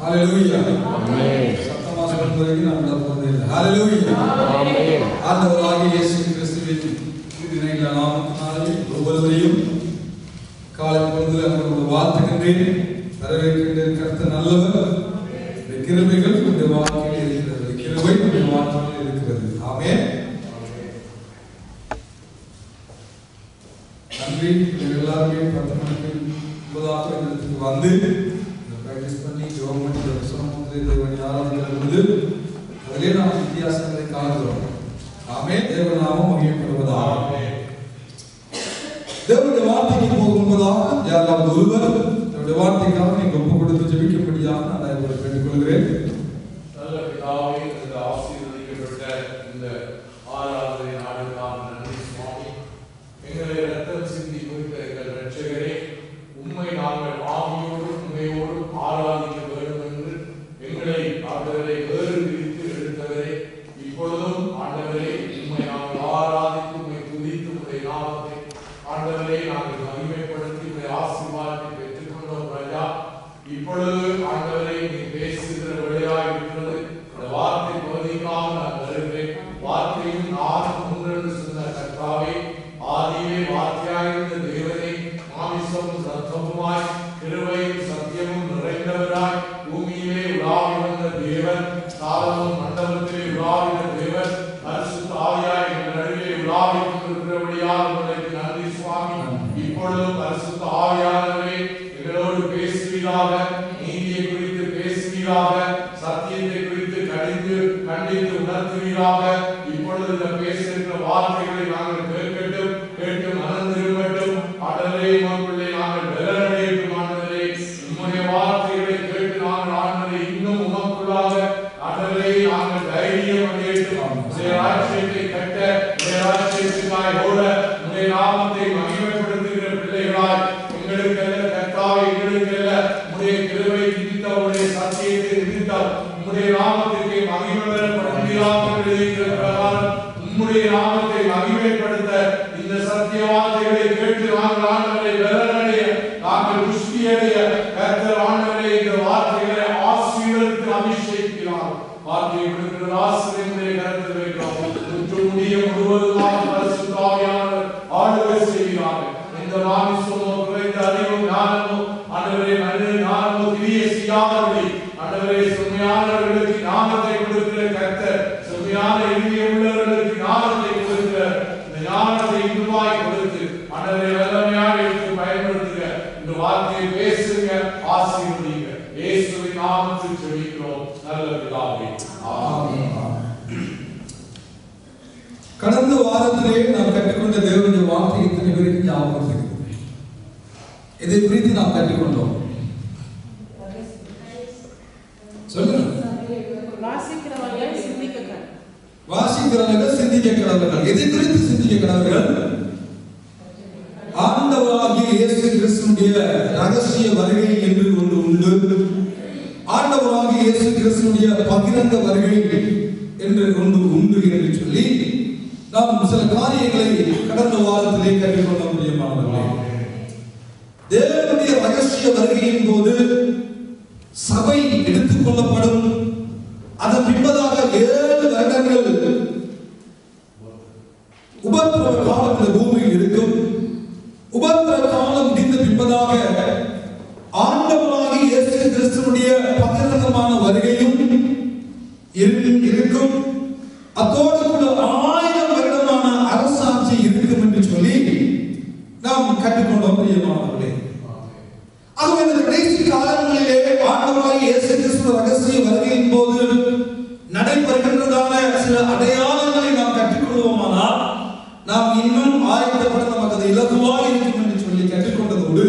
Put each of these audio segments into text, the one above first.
ஹalleluya ஆமென். சத்தமா சொல்லுங்க நம்மள போறதில்லை. ஹalleluya ஆமென். ஆண்டவராகிய இயேசு கிறிஸ்துவின் திருநீல நாமத்தினாலே ஒவ்வொருவரையும் காலை பொழுதில் அவருடைய வாழ்த்துகின்றேன், வரவேற்கின்றேன். கர்த்தர் நல்லவர். இந்த கிருபைகள் உங்களுடைய வாழ்க்கையில் இருக்கிறது, கிருபை உங்களுடைய வாழ்க்கையில் இருக்கிறது. ஆமென். நன்றி. எல்லாருமே 10 மணிக்கு முதலாக இடத்துக்கு வந்து பிராக்டிஸ் பண்ணி கவர்மெண்ட் சமூகத்தில் தேவனை ஆராதிக்கிற பொழுது அதிலே நாம் வித்தியாசங்களை காண்கிறோம். ஆமென். தேவநாமம் மகிமைப்படுவதாக. தேவனுடைய வார்த்தைக்கு போகும் முன்பதாக யாராவது ஒருவர் தேவனுடைய வார்த்தைக்காக நீங்கள் ஒப்பு கொடுத்து ஜெபிக்கும்படியாக நான் இவரை கேட்டுக்கொள்கிறேன். நல்ல பிதாவே, இந்த ஆசீர்வதிக்கப்பட்ட இந்த ஆராதனை நாளுக்காக நன்றி சுவாமி. எங்களை ரத்தம் சிந்தி கொடுத்த எங்கள் இரட்சகரே, உம்மை நாங்கள் ஆவியோடும் உண்மையோடும் ஆராதிக்க வேண்டும் என்று எங்களை ஆண்டவரை வேறு பிரித்து எடுத்தவரே, இப்பொழுதும் ஆண்டவரே உம்மை நாங்கள் ஆராதித்து உம்மை துதித்து உம்முடைய நாமத்தை ஆண்டவரே நாங்கள் மகிமைப்படுத்தி உம்முடைய ஆசீர்வாதத்தை பெற்றுக்கொண்டோம் ராஜா. இப்பொழுது ஆண்டவரை நீ பேசுகிற வழியாக இருக்கிறது. அந்த வார்த்தை பகுதிக்காக நான் வருகிறேன். வார்த்தையும் நானும் ஒன்றென்று சொன்ன கர்த்தாவே, ஆதியிலே வார்த்தையாயிருந்த தேவனே, மாமிசமும் ரத்தமுமாய் கிருபையும் சத்தியமும் நிறைந்தவராய் பூமியிலே உலாவி வந்த தேவன், காலமும் மண்டபத்திலே உலாவின தேவன், பரிசுத்த ஆவியாய் எங்கள் நடுவே உலாவி கொண்டிருக்கிறபடியால் உங்களுக்கு நன்றி சுவாமி. இப்பொழுதும் பரிசுத்த ஆவியானவரே எங்களோடு பேசுவீராக, நீதியை குறித்து பேசுவீராக, சத்தியத்தை குறித்து கண்டித்து உணர்த்துவீராக. இப்பொழுது இந்த பேசுகிற வார்த்தைகளை நாங்கள் கேட்கட்டும், கேட்டு மனம் திரும்பட்டும். ஆண்டவரே உமக்குள்ளே நாங்கள் பலனடையட்டும். ஆண்டவரே உம்முடைய வார்த்தைகளை கேட்டு நாங்கள் ஆண்டவரே இன்னும் உமக்குள்ளாக ஆண்டவரே நாங்கள் தைரியம் அடையட்டும். உம்முடைய ராஜ்யத்தை கட்ட, உம்முடைய ராஜ்யத்துக்காய் ஓட, உம்முடைய நாமத்தை மகிமைப்படுத்துகிற பிள்ளைகளாய் எங்களுக்கல்ல கர்த்தாவே, எங்களுக்கல்ல உம்முடைய கிருபை நிமித்த, உம்முடைய சத்தியத்தை நிமித்த, உம்முடைய நாமத்திற்கு மகிமை பெறப்படுவீராக எழுதியிருக்கிற பிரகாரம் உம்முடைய நாமத்தை மகிமைப்படுத்த இந்த சத்திய வார்த்தைகளை கேட்டு நாங்கள் ஆண்டவரை பலனடைய, நாங்கள் புஷ்டியடைய கர்த்தர் ஆண்டவரே இந்த வார்த்தைகளை ஆசீர்வதித்து அபிஷேகிக்கிறார். வார்த்தையை கொடுக்கிற ஆசிரியருடைய கருத்தில் வைக்கிறோம். முற்று முடிய முழுவதுமாக பரிசுத்த ஆவியானவர் ஆளுகை செய்கிறார்கள். இந்த மாமிசமோ குறைந்த அறிவும் ஞானமோ ஆண்டவரே மனித ஞானமோ கிரியை செய்யாதபடி ஆண்டவரே சுமையானவர்களுக்கு ஞானத்தை கொடுக்கிற கர்த்தர், சுமையான இறுதியை உள்ளவர்களுக்கு ஞானத்தை கொடுக்கிற இந்த ஞானத்தை இன்னுமாய் கொடுத்து ஆண்டவரை வல்லமையாக எடுத்து பயன்படுத்துக. இந்த வார்த்தையை பேசுங்க, ஆசீர்வதிங்க. இயேசுவின் நாமத்தில் ஜெபிக்கிறோம் நல்ல பிதாவே, ஆமென். கடந்த வாரத்திலே நாம் கற்றுக்கொண்ட தேவனுடைய வார்த்தை இத்தனை பேருக்கு ஞாபகம் இருக்கிறது. இதை குறித்து நாம் கற்றுக்கொண்டோம். சொல்லுங்க. வாசிக்கிறவர்கள் சிந்திக்க கடவர்கள். எதை குறித்து சிந்திக்க கடவர்கள்? ஆண்டவராகிய இயேசு கிறிஸ்துவினுடைய ரகசிய வருகை என்று ஒன்று உண்டு. ஆண்டவராகிய இயேசு கிறிஸ்துவினுடைய பகிரங்க வருகை என்று ஒன்று உண்டு என்று சொல்லி நாம் சில காரியங்களை கடந்த வாரத்திலே கற்றுக்கொள்ள முடியுமானவர்களே. தேவனுடைய ரகசிய வருகையின் போது சபை எடுத்துக் கொள்ளப்படும். அதன் பின்பதாக 7 வருடங்கள் உபத்திரவ காலம் இந்த பூமியில் இருக்கும். உபத்திரவ காலம் முடிந்த பின்பதாக ஆண்டவராகிய இயேசு கிறிஸ்துவினுடைய பகிரங்கமான வருகையும் இருக்கும். அதோடு கூட 1000 வருடமான அரசாட்சி இருக்கும் என்று சொல்லி நாம் கற்றுக்கொண்டோம் பிரியமானவர்களே. ஆகவே இந்த கடைசி காலங்களிலே ஆண்டவராகிய இயேசு கிறிஸ்து ரகசிய வருகையின் போது நடைபெறுகின்றதான சில அடையாளங்களை நாம் கற்றுக்கொள்வோமானால் நாம் இன்னும் ஆயத்தப்பட நமக்கு அது இலகுவாக இருக்கும் என்று சொல்லி கற்றுக்கொண்டதோடு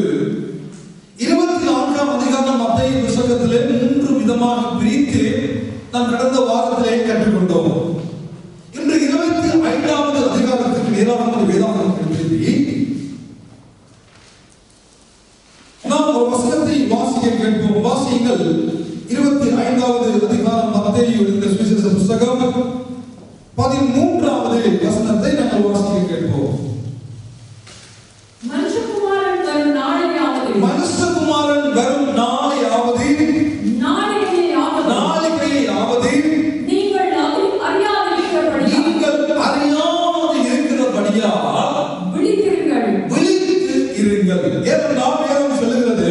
24ஆம் அதிகாரம் மத்தேயு புத்தகத்திலே 3 விதமாக பிரித்து நாம் கடந்த வாரத்திலே கற்றுக்கொண்டோம். இன்று 25வது அதிகாரத்துக்கு நேராக வேதாகமத்தை எழுதி நாம் ஒரு வசனத்தை வாசிக்க கேட்போம். வாசியுங்கள். 25வது அதிகாரம் மத்தேயு எழுதின சுவிசேஷ புத்தகம் 13வது வசனத்தை நாம் வாசிக்க கேட்போம். மனுஷகுமாரன் வரும் நாளையாவது மனுஷகுமாரன் வரும் நாளையாவது நாளை இருங்கள். ஏனென்றால் வேதம் சொல்லுகிறது,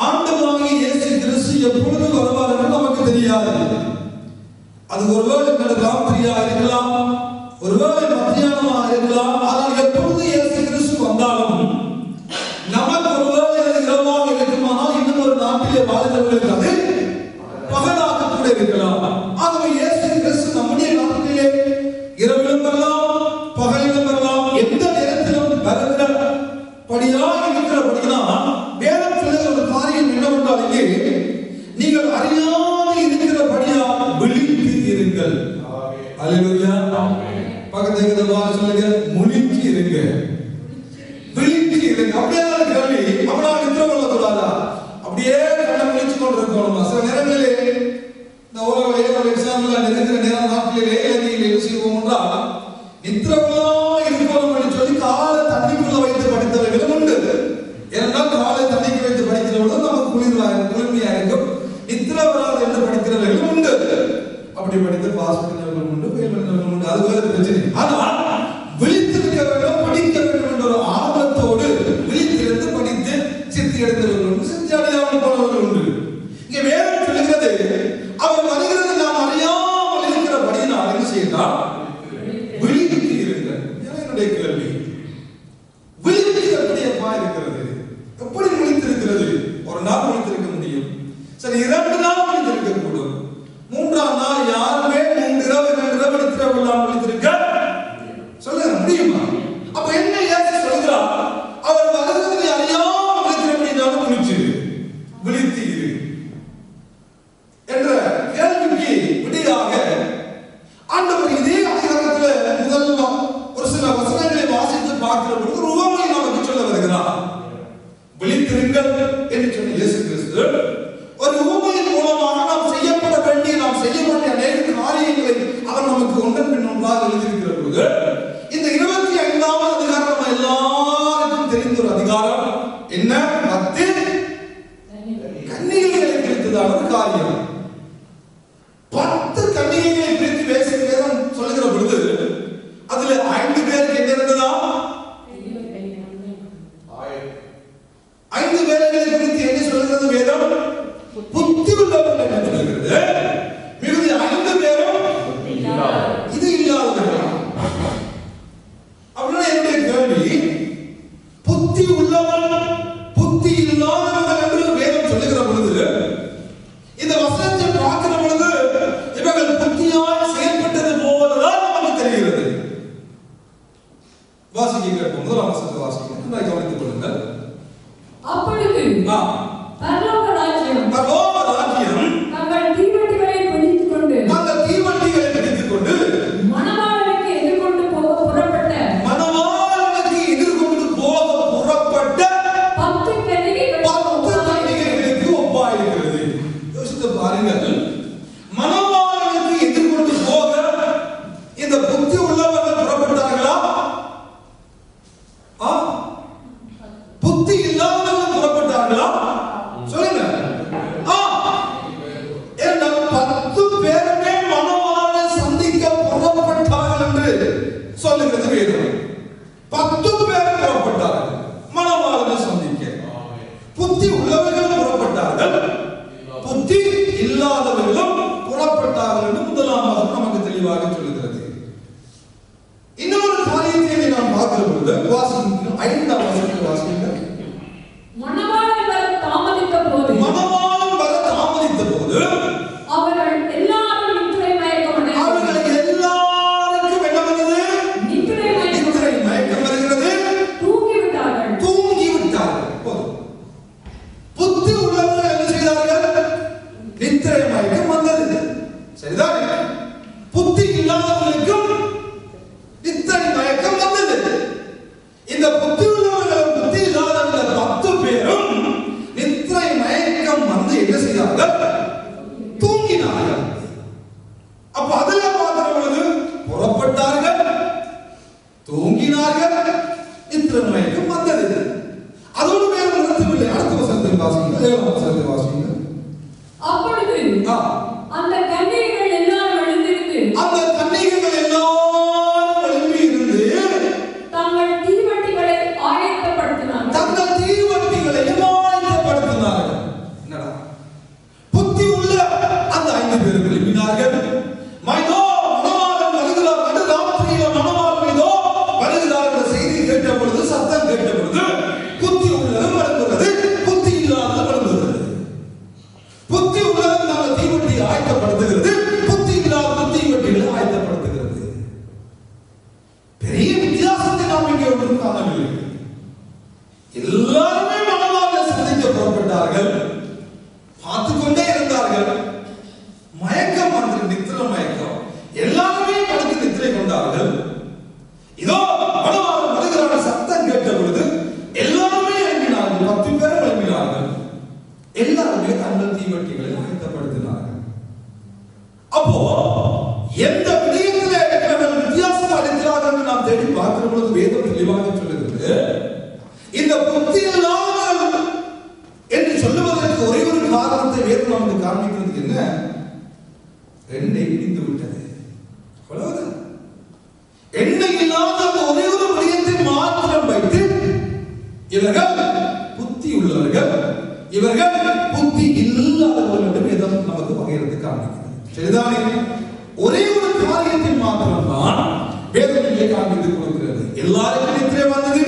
ஆண்டவராகிய இயேசு கிறிஸ்து எப்பொழுது வருவார் என்று நமக்கு தெரியாது. அது ஒருவேளை ராத்திரியா இருக்கலாம், ஒருவேளை மத்தியானமாக இருக்கலாம். ஆனால் எப்பொழுது இயேசு கிறிஸ்து வந்தாலும் நமக்கு ஒருவேளை இரவாக இருக்குமானால் இன்னும் ஒரு நாட்டிலே வாழ்ந்தவர்களுக்கு அது பகலாக கூட இருக்கலாம். ஆகவே இயேசு கிறிஸ்து நம்முடைய நாட்டிலே இரவிலும் வரலாம், பகலிலும் வரலாம், எந்த நேரத்திலும் வருகிறபடியாக இருக்கிறபடினால் வேதம் சொல்லுகிற ஒரு காரியம் என்னவென்றால், இங்கே நீங்கள் அறியாமல் இருக்கிறபடியால் விழித்து இருங்கள். அல்லேலூயா. பக்கத்துல சொல்லுங்க, முழித்து இருங்க, விழித்து இருங்க. அப்படியே கேள்வி, அவனா நித்திர கொள்ளக்கூடாதா? அப்படியே கண்ணை முழிச்சு கொண்டு இருக்கணும். சில நேரங்களிலே இந்த உலக எக்ஸாம்ல நெருங்கிற நேரம் நாட்களிலே என்ன செய்வோம் என்றால், நித்திர கொள்ளாமல் இருக்கணும் என்று சொல்லி காலை தண்ணிக்குள்ள வைத்து படித்தவர்களும் உண்டு. ஏனென்றால் காலை தண்ணிக்கு வைத்து படிக்கிறவர்களும் நமக்கு குளிர்மையா இருக்கும். நித்திர வராது என்று படிக்கிறவர்களும் உண்டு. அப்படி படித்து பாஸ் பண்ணினவர்களும் உண்டு, ஃபெயில் பண்ணினவர்களும் உண்டு. அது வேற பிரச்சனை. ஆனால் விழித்திருக்க வேண்டும், படிக்க வேண்டும் என்ற ஒரு ஆர்வத்தோடு விழித்திருந்து படித்து சித்தி எடுத்தவர்கள் உண்டு, சித்தி அடையாமல் போனவர்கள் உண்டு. இங்கே வேதம் சொல்லுகிறது, அவர் வருகிறது நாம் அறியாமல் இருக்கிறபடியினால் என்ன செய்யலாம்? விழித்து இருங்கள். என்னுடைய கேள்வி, விழித்து எப்படியப்பா இருக்கிறது? எப்படி விழித்திருக்கிறது? ஒரு நாள் விழித்திருக்க முடியும், சரி 2 நாள் விழித்திருக்க கூடும், 3ஆம் நாள் யாருமே 3 இரவு 2 இரவு விழித்திருக்கலாம் விழித்திருக்க சொல்லுங்க முடியுமா? அப்ப என்ன ஏசி சொல்கிறார்? அவர் வருகிறதை அறியாமல் விழித்திருப்படினாலும் விழித்து இரு என்ற கேள்விக்கு விடையாக ஆண்டவர் இதே அதிகாரத்தில் முதல்ல ஒரு சில வசனங்களை வாசித்து பார்க்கிற பொழுது ஒரு உவமையை நமக்கு சொல்ல வருகிறார். விழித்திருங்கள் என்று சொன்ன இயேசு கிறிஸ்து ஒரு உவமையின் மூலமாக நாம் செய்ய வேண்டிய அநேக காரியங்களை அவர் நமக்கு ஒன்றன் பின் ஒன்றாக எழுதியிருக்கிற பொழுது, இந்த 25வது அதிகாரம் எல்லாருக்கும் தெரிந்த ஒரு அதிகாரம். என்ன? 10 கன்னிகைகளை குறித்ததான ஒரு காரியம். 10 கன்னிகைகளை குறித்து வேதம் சொல்லுகிற பொழுது அதுல 5 பேருக்கு என்ன இருந்ததா? 5 பேர்களை குறித்து என்ன சொல்லுகிறது வேதம்? புத்தி உள்ளவர்கள் என்று சொல்லுகிறது. மிகுதி 5 பேரும் இது இல்லாதவர்கள். அப்படின்னா என்னுடைய கேள்வி, புத்தி உள்ளவன் புத்தி இல்லாதவர்கள் என்று வேதம் சொல்லுகிற பொழுது இந்த வசனத்தை பார்க்கிற பொழுது இவர்கள் புத்தியாய் செயல்பட்டது போலதான் நமக்கு தெரிகிறது. வாசிக்க கேட்போம். முதலாம் வசனத்தை வாசிக்க கவனித்துக் கொள்ளுங்கள். அப்பொழுது பரலோக ராஜ்யம் தங்கள் தீவட்டிகளை பிடித்துக் கொண்டு மணவாளனுக்கு எதிர்கொண்டு போக புறப்பட்ட 10 கன்னிகைகளுக்கு ஒப்பாயிருக்கிறது. யோசித்து பாருங்கள், மணவாளனுக்கு எதிர்கொண்டு போக இந்த புத்தி உள்ளவர்கள் புறப்பட்டார்களா? புத்தி இல்லாதவர்கள் புறப்பட்டார்களா? சொல்லுங்க. 10 பேருமே மணவாளனை சந்திக்க புறப்பட்டார்கள் என்று சொல்லுகிறது வேதம். 10 பேர் புறப்பட்டார்கள் மணவாளனை சந்திக்க. புத்தி உள்ளவர்கள் புறப்பட்டார்கள், புத்தி இல்லாதவர்களும் புறப்பட்டார்கள் என்று முதலாவது நமக்கு தெளிவாக சொல்லுகிறது. இன்னொரு காரியத்தை நாம் பார்க்கிற பொழுது வாசிக்கிறோம். 5ஆம் வசனத்தை வாசிக்கிறோம். மணவாளன் வர தாமதித்த போது அவர்கள் எல்லாரும் நித்திரை மயக்கமடைந்தார்கள். அவர்களுக்கு எல்லாருக்கும் என்ன வந்தது? நித்திரை மயக்கம் வருகிறது. தூங்கி விட்டார்கள். புத்தி உள்ளவர்கள் என்ன செய்தார்கள்? நித்திரை மயக்கம் வந்தது. சரிதான். புத்தி இல்லாதவர்களுக்கும் நித்திரை மயக்கம் வந்தது. இந்த புத்தி உள்ளவர்கள் எல்லாருமே மனவாளனை சந்திக்க புறப்பட்டார்கள். பார்த்து கொண்டே இருந்தார்கள். மயக்கம் வந்து நித்திர மயக்கம். எல்லாருமே படுத்து நித்திரை கொண்டார்கள். இதோ மனவாளன் வருகிறார் சத்தம் கேட்ட பொழுது எல்லாருமே எழுப்பினார்கள். 10 பேர் எழுப்பினார்கள். எல்லாருமே தங்கள் தீவட்டிகளை ஆயத்தப்படுத்தினார்கள். அப்போ எந்த விடயத்திலே வித்தியாசம் அளிக்கிறார்கள் என்று நாம் தேடி பார்க்கிற பொழுது வேதம் தெளிவாக சொல்லுகிறது. இந்த புத்தி இல்லாதவர்கள் என்று சொல்லுவதற்கு ஒரே ஒரு காரணத்தை வேதம் நமக்கு காண்பிக்கிறது. என்ன? எண்ணெய் இடிந்து விட்டது. அவ்வளவுதான். எண்ணெய் இல்லாத ஒரே ஒரு விடயத்தை மாத்திரம் வைத்து இவர்கள் புத்தி உள்ளவர்கள், இவர்கள் புத்தி இல்லாதவர்கள் என்று வேதம் நமக்கு வகையிறது காண்பிக்கிறது. சரிதானே? ஒரே ஒரு காரியத்தை மாத்திரம் தான் வேதத்திலே காண்பித்துக் கொடுக்கிறது. எல்லாருக்கும் நித்திரை வந்தது,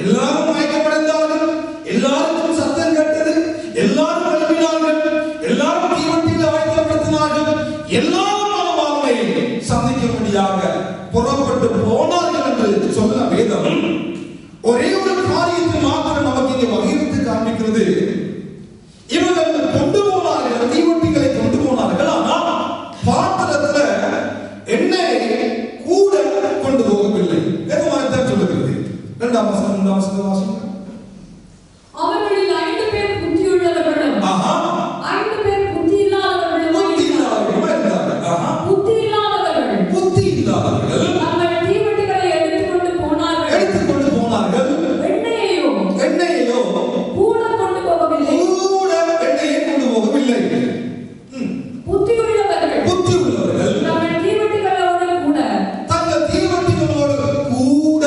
எல்லாரும் மயக்கமடைந்தார்கள், எல்லாருக்கும் சத்தம் கேட்டது, எல்லாரும் எழுப்பினார்கள், எல்லாரும் தீவட்டியில் ஆயத்தப்படுத்தினார்கள், எல்லாரும் மனவாளனை சந்திக்கும்படியாக புறப்பட்டு போனார்கள் என்று சொன்ன வேதம் ஒரே ஒரு காரியத்தை மாத்திரம் நமக்கு இங்கே வகையிட்டு காண்பிக்கிறது. இவர்கள் கொண்டு போனார்கள், தீவட்டிகளை கொண்டு போனார்கள். ஆனால் பாத்திரத்துல எண்ணெய் கூட கொண்டு போகவில்லை. வேதமாகத்தான் சொல்லுகிறது. 2ஆம் வசனம் 3ஆம் வசனம் வாசிங்க. அவர்களில் 5 பேர் புத்தியுள்ளவர்களும் 5 பேர் புத்தி இல்லாதவர்களும் இருந்தார்கள். புத்தி இல்லாதவர்கள் தங்கள் தீவட்டிகளை எடுத்துக்கொண்டு போனார்கள். எண்ணெயையோ கூட கொண்டு போகவில்லை. புத்தியுள்ளவர்கள் தங்கள் தீவட்டிகளோடு கூட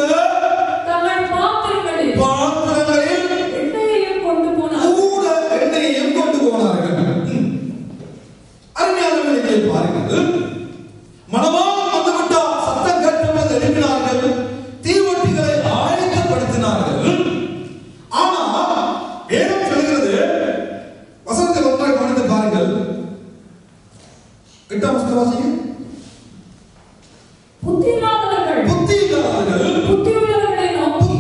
தங்கள் பாத்திரங்களில் எண்ணெயையும் கொண்டு போனார்கள். அருமையானவர்களே, பாருங்கள். மனவாளன் வந்துவிட்டார். சத்தம் கேட்டபோது எழுப்பினார்கள், தீவட்டிகளை ஆயத்தப்படுத்தினார்கள். ஆனால் வேதம் சொல்கிறது, வசனத்தை ஒன்றாய் கவனித்து பாருங்கள். 8ஆம் வசனம் வாசிங்க. புத்தி இல்லாதவர்கள் புத்தி உள்ளவர்களை நோக்கி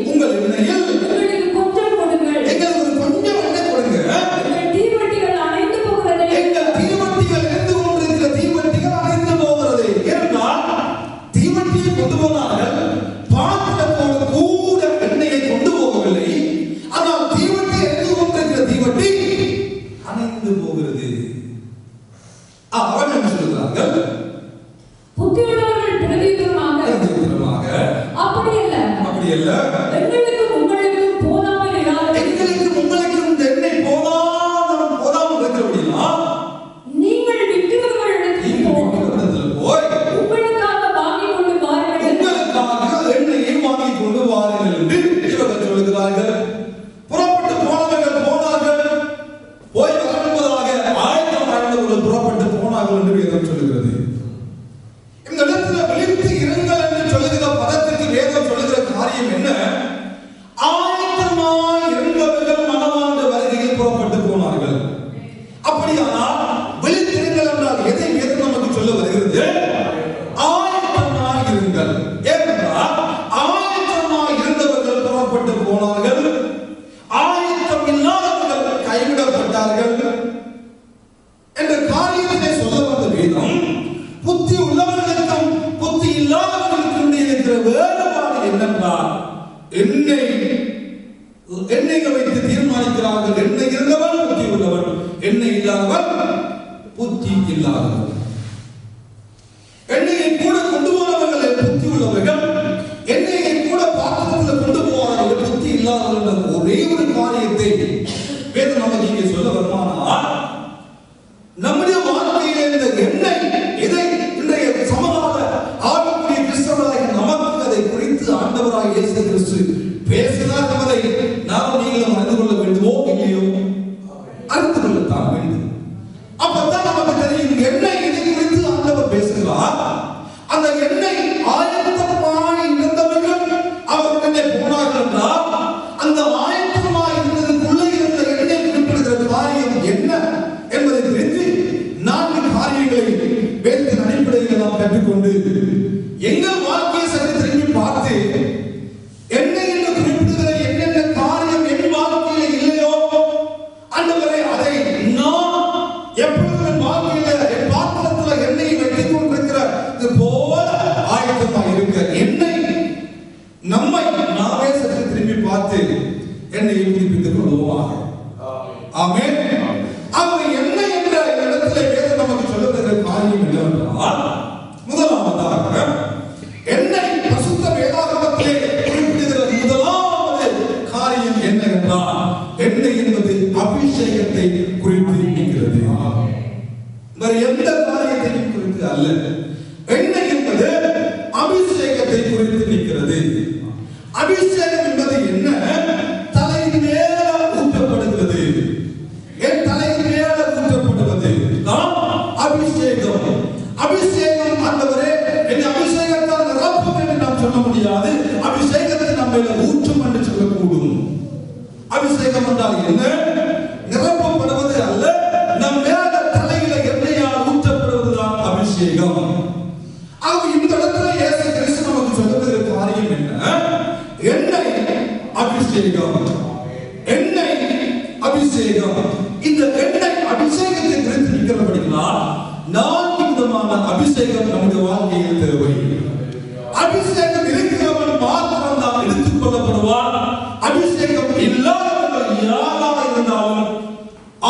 உங்கள் எண்ணெயில் எங்களுக்கு கொஞ்சம் கொடுங்கள். எங்களுக்கு கொஞ்சம் எண்ணெய் கொடுங்க. எங்கள் தீவட்டிகள் அணைந்து போகிறது. எங்கள் தீவட்டிகள் எரிந்து கொண்டிருக்கிற தீவட்டிகள் அணைந்து போகிறது. ஏனென்றால் தீவட்டியை கொண்டு போனார்கள், பாத்திரத்தோடு கூட எண்ணெயை கொண்டு போகவில்லை. ஆனால் தீவட்டி எரிந்து கொண்டிருக்கிற தீவட்டி அணைந்து போகிறது. அவர்கள் என்ன சொல்கிறார்கள்? புத்தியுள்ளவர்கள் பிரதியுத்தரமாக அப்படி அல்ல, எங்களுக்கும் உங்களுக்கும் போதாமல் இராத, எங்களுக்கு உங்களுக்கும் இந்த எண்ணெய் போதாமல் இருக்கிறபடியா நீங்கள் விற்கிறவர்களிடத்தில் போய் உங்களுக்காக வாங்கிக் கொண்டு வாருங்கள். உங்களுக்காக எண்ணெயை வாங்கிக் கொண்டு வாருங்கள் என்று இவர்கள் சொல்கிறார்கள். புறப்பட்டு போனவர்கள் போனார்கள். போய் வருவதாக ஆயத்தம் அடைந்தவர்கள் புறப்பட்டு போனார்கள் என்று வேதம் சொல்லுகிறது. இந்த இடத்துல விழித்து இருங்கள் என்று சொல்லுகிற பதத்திற்கு வேதம் சொல்லுகிற காரியம் என்ன? ஆயத்தமாய் இருந்தவர்கள் மனவாளன் வருகையில் புறப்பட்டு போனார்கள். அப்படியானால் விழித்திருங்கள் என்றால் எதை வேதம் நமக்கு சொல்ல வருகிறது? ஆயத்தமாய் இருங்கள். ஏனென்றால் ஆயத்தமாய் இருந்தவர்கள் புறப்பட்டு போனார்கள், ஆயத்தம் இல்லாதவர்கள் கைவிடப்பட்டார்கள் என்ற காரியத்தை சொல்ல வந்த வேதம் புத்தி உள்ளவர்களுக்கும் புத்தி இல்லாதவர்களுக்கும் இருக்கிற வேறுபாடு என்னென்றால் எண்ணெய் வைத்து தீர்மானிக்கிறார்கள். எண்ணெய் இருந்தவன் புத்தி உள்ளவன், எண்ணெய் இல்லாதவன் புத்தி இல்லாதவன். எண்ணெயை கூட கொண்டு போனவர்கள் புத்தி உள்ளவர்கள், எண்ணெயை கூட பாத்திரத்தில் கொண்டு போவார்கள் புத்தி இல்லாதவர்கள். ஒரே ஒரு காரியத்தை வேதம் நமக்கு இங்கே சொல்ல வருமானால், நம்முடைய வாழ்க்கையில் இந்த எண்ணெய் எதை இன்றைய சமகால ஆவிக்குரிய கிறிஸ்தவராக நமக்கு அதை குறித்து ஆண்டவராக இயேசு கிறிஸ்து பேசினார் என்பதை நாம் நீங்களும் அறிந்து கொள்ள வேண்டுமோ இல்லையோ? அறிந்து கொள்ளத்தான் வேண்டும். அப்பதான் நமக்கு தெரியும் எண்ணெய் எதை குறித்து ஆண்டவர் பேசுகிறார். அந்த எண்ணெய் ஆயத்தமாய் இருந்தவர்கள் அவருடனே போனார்கள் என்றால் அந்த ஆயத்தமாய் இருந்ததுக்குள்ளே இருந்த எண்ணெய் குறிப்பிடுகிற காரியம் என்ன என்பதை தெரிந்து 4 காரியங்களை வேதத்தின் அடிப்படையில் நாம் கற்றுக்கொண்டு எங்கள் வாழ்க்கையை சற்று திரும்பி பார்த்து நம்மை நாமே சற்று திரும்பி பார்த்து என்னை புதுப்பித்துக் கொள்வோமாக. ஆமென். அவர் என்ன என்ற இடத்திலே வேதம் நமக்கு சொல்லுகிற காரியம் என்னவென்றால், முதலாவதாக என்னை பரிசுத்த வேதாகமத்திலே குறிப்பிடுகிற முதலாவது காரியம் என்னவென்றால், எண்ணெய் என்பது அபிஷேகத்தை குறித்து நிற்கிறது. வேறு எந்த காரியத்தையும் குறித்து அல்ல. எண்ணெய் என்பது அபிஷேகத்தை குறித்து நிற்கிறது. அபிஷேகம் என்பது என்ன? தலையின் மேல ஊற்றப்படுகிறது. என் தலையின் மேல ஊற்றப்படுவது தான் அபிஷேகம். அபிஷேகம் ஆண்டவரே என்னை அபிஷேகத்தால் நிரப்பும் என்று நாம் சொல்ல முடியாது. அபிஷேகத்தை நம்ம ஊற்றும் என்று சொல்லக்கூடும். அபிஷேகம் என்றால் என்ன? நிரப்பப்படுவது அல்ல, நம் மேல தலையில எண்ணெயால் ஊற்றப்படுவதுதான் அபிஷேகம். ஆக இந்த இடத்துல இயேசு கிறிஸ்து நமக்கு சொல்லுகிற காரியம் என்ன? எண்ணெய் அபிஷேகம். எண்ணெய் அபிஷேகம். இந்த எண்ணெய் அபிஷேகத்தை குறித்து நிற்கிறபடினால் 4 விதமான அபிஷேகம் நம்முடைய வாழ்க்கையில் தேவை. அபிஷேகம் இருக்கிறவன் மாத்திரம் தான் எடுத்துக் கொள்ளப்படுவான். அபிஷேகம் இல்லாதவர்கள் யாராக இருந்தாலும்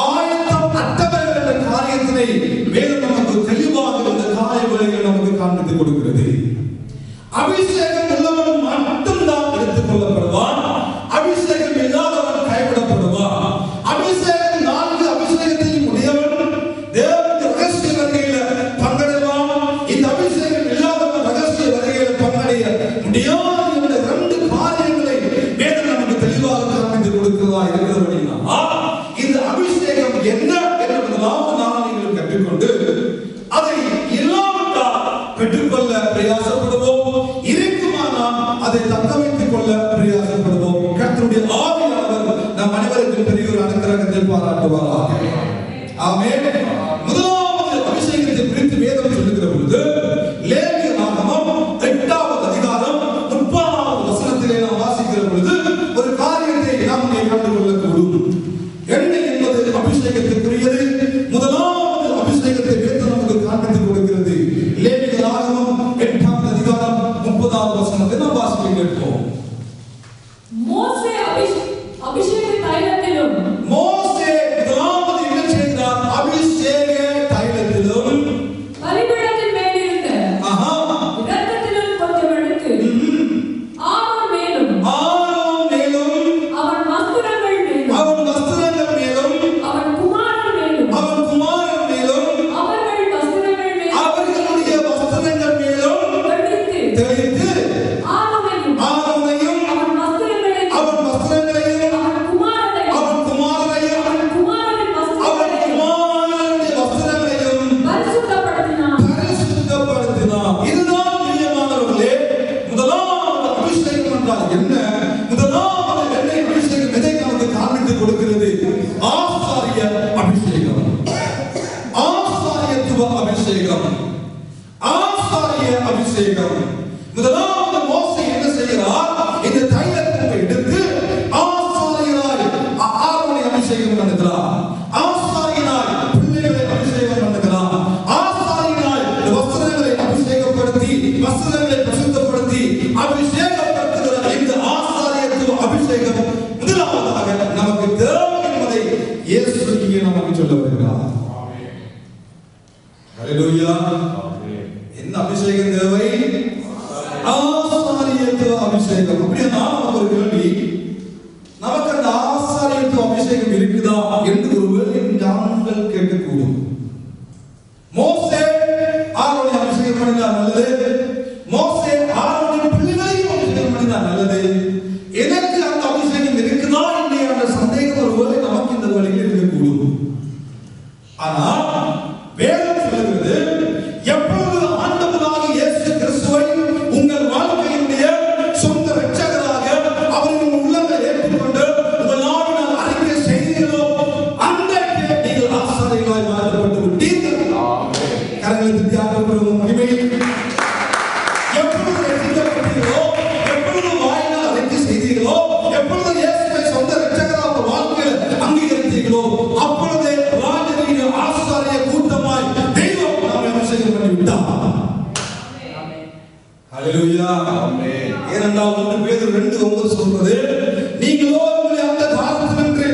ஆயத்தம் அற்றவர்கள் என்ற காரியத்தினை வேதம் நமக்கு தெளிவாக இந்த காலை வேளையில் நமக்கு காண்பித்துக் கொடுக்கிறது. அபிஷேகம் உள்ளவன் மட்டும்தான் எடுத்துக் கொள்ளப்படுவான். அபிஷேகம் இல்லாதவன் கைவிடப்படுவான். அபிஷேகம் 4 அபிஷேகத்தையும் உடையவன் தேவனுடைய ரகசிய வருகையில பங்கடைவான். இந்த அபிஷேகம் இல்லாதவன் ரகசிய வருகையில பங்கடைய முடியாது என்ற 2 காரியங்களை வேதம் நமக்கு தெளிவாக காண்பித்துக் கொடுக்கிறதா இருக்கிறபடினா, இந்த அபிஷேகம் என்ன என்பதெல்லாம் நீங்கள் கற்றுக்கொண்டு அதை இல்லாவிட்டால் பெற்றுக்கொள்ள பிரயாசப்படுவோம். இருக்குமானால் அதை தக்க வைத்துக் கொள்ள பிரயாசப்படுவோம். கர்த்தருடைய ஆவியானவர் நம் அனைவருக்கும் பெரிய ஒரு அனுக்கிரகத்தை பாராட்டுவாராக. ஆமென். முதலாவது அபிஷேகத்தை குறித்து வேதம் சொல்லுகிற பொழுது லேவியராகமம் 8வது அதிகாரம் 30வது வசனத்திலே நாம் வாசிக்கிற பொழுது ஒரு காரியத்தை நாம் இங்கே கண்டுகொள்ளக்கூடும். எண்ணெய் என்பது அபிஷேகத்திற்குரியது. முதலாவது அபிஷேகத்தை வேதம் நமக்கு காண்பித்துக் கொடுக்கிறது. லேவியராகமம் 8வது அதிகாரம் 30வது வசனத்தை நாம் வாசிக்க கேட்போம். மோசே அபிஷேக தைலத்திலும் மோசே முதலாவது என்ன செய்தார்? அபிஷேக தைலத்திலும் பலிபீடத்தின் மேல் இருந்த இரத்தத்திலும் கொஞ்சம் எடுத்து ஆரோன் மேலும் அவன் வஸ்திரங்கள் மேலும் அவன் குமாரன் மேலும் அவர்கள் வஸ்திரங்கள் மேலும் அவர்களுடைய வஸ்திரங்கள் மேலும் தெளித்து ஆரோனையும் அவன் வஸ்திரங்களையும் அவன் குமாரனையும் பரிசுத்தப்படுத்தினார். இதுதான் பிரியமானவர்களே, முதலாவது அபிஷேகம் என்றால் என்ன? முதலாவது எண்ணெய் அபிஷேகம் எதை நமக்கு காண்பித்துக் கொடுக்கிறது? ஆசாரிய அபிஷேகம், ஆசாரியத்துவ அபிஷேகம், ஆசாரிய அபிஷேகம். முதலாவது மோசே என்ன செய்கிறார்? இந்த தைலத்தை எடுத்து ஆசாரியராய் ஆரோனை அபிஷேகம் பண்ணுகிறார். ஆசாரியனாய் பிள்ளைகளை அபிஷேகம் பண்ணுகிறார். ஆசாரியனாய் வஸ்திரங்களை அபிஷேகப்படுத்தி வஸ்திரங்களை பரிசுத்தப்படுத்தி அபிஷேகப்படுத்துகிற இந்த ஆசாரியத்துவ அபிஷேகம் முதலாவதாக நமக்கு தேவை என்பதை இயேசு இங்கே நமக்கு சொல்ல வருகிறார். ஹல்லேலூயா. என்ன அபிஷேகம் தேவை? ஆசாரியத்துவ அபிஷேகம். அப்படியே நமக்கு ஒரு கேள்வி, நமக்கு அந்த ஆசாரியத்துவ அபிஷேகம் இருக்குதா என்று ஒருவேளை நாங்கள் கேட்கக்கூடும். மோசே ஆரோனை அபிஷேகம் பண்ணினார், நல்லது. மோசே ஆரோனின் பிள்ளைகளையும் அபிஷேகம் பண்ணினார், நல்லது. எனக்கு அந்த அபிஷேகம் இருக்குதா இல்லையா என்ற சந்தேகம் ஒருவேளை நமக்கு இந்த வழியில் இருக்கக்கூடும். ஆனால் வேதம் சொல்லுகிறது, எப்பொழுது ஆண்டவராகிய இயேசு கிறிஸ்துவை உங்கள் வாழ்க்கையினுடைய சொந்த இரட்சகராக சாமுவேல் 2:9 சொல்றது, நீங்களோ உங்களை அந்த காலத்தினின்று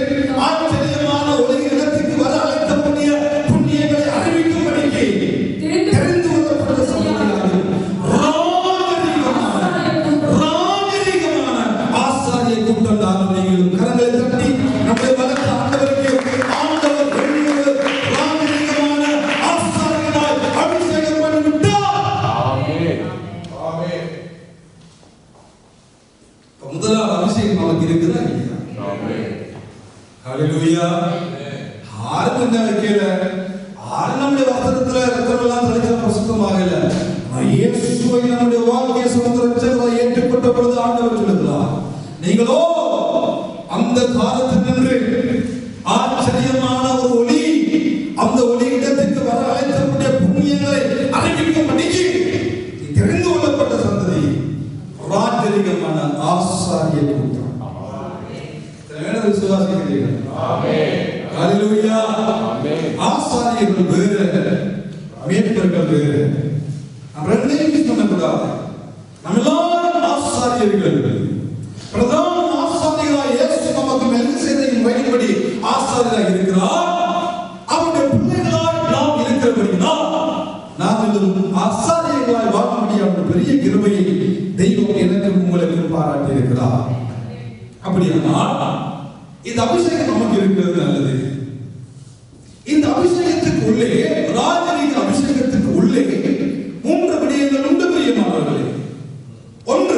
ஆச்சரியமான உலக இடத்துக்கு வர அழைத்தபடிய புண்ணியங்களை அறிவிக்கும்படிக்கு தெரிந்து கொள்ளப்பட்ட சந்ததியாகும் ராஜரீகமான ஆசாரிய கூட்டம் தான் நீங்களும். கரங்களை தட்டி நம்முடைய வளர்த்த ஆண்டவருக்கு ஆண்டவர் எண்ணியது ராஜரீகமான ஆசாரியனாய் அபிஷேகம் பண்ணிவிட்டார். ஆமென். ஆமென். முதலாவது அபிஷேகம் நமக்கு இருக்குதா இல்லையா? ஆமென். ஹல்லேலூயா. ஆறு என்ன வைக்கல, ஆறு நம்முடைய வசனத்துல இருக்கிறதெல்லாம் தெளிக்கிற பிரசுத்தமாகல. இயேசுவை நம்முடைய வாழ்க்கையை சொந்த ரட்சகராய் ஏற்றுக்கொண்ட பொழுது ஆண்டவர் சொல்லுகிறார், நீங்களோ அந்த காலத்தினின்று ஆச்சரியமான ஒரு ஒளி, அந்த ஒளி இடத்துக்கு வர அழைத்தக்கூடிய புண்ணியங்களை அறிவிக்கும்படிக்கு தெரிந்து கொள்ளப்பட்ட சந்ததி, ராஜரீகமான ஆசாரிய கூட்டம். விசுவாசிக்கிறீர்கள்? ஆமென். ஹல்லேலூயா. ஆமென். ஆசாரியர்கள் வேறு, மேய்ப்பர்கள் வேறு. நம்ம ரெண்டையும் மிஸ் பண்ணக்கூடாது. நம்ம எல்லாரும் ஆசாரியர்கள். பிரதான ஆசாரியராய் இயேசு நமக்கு மெல்கிசேதேக்கின் வழிப்படி ஆசாரியராக இருக்கிறார். அவருடைய பிள்ளைகளாய் நாம் இருக்கிறபடியால் நாங்களும் ஆசாரியர்களாய் வாழ முடியாத பெரிய கிருபையை தெய்வம் எனக்கும் உங்களுக்கும் பாராட்டி இருக்கிறார். அப்படியானால் இந்த அபிஷேகம் நமக்கு இருக்கிறது நல்லது. இந்த அபிஷேகத்துக்கு உள்ளே, ராஜரீக அபிஷேகத்துக்கு உள்ளே 3 விடயங்கள் உண்டு பிரியமானவர்களே. ஒன்று,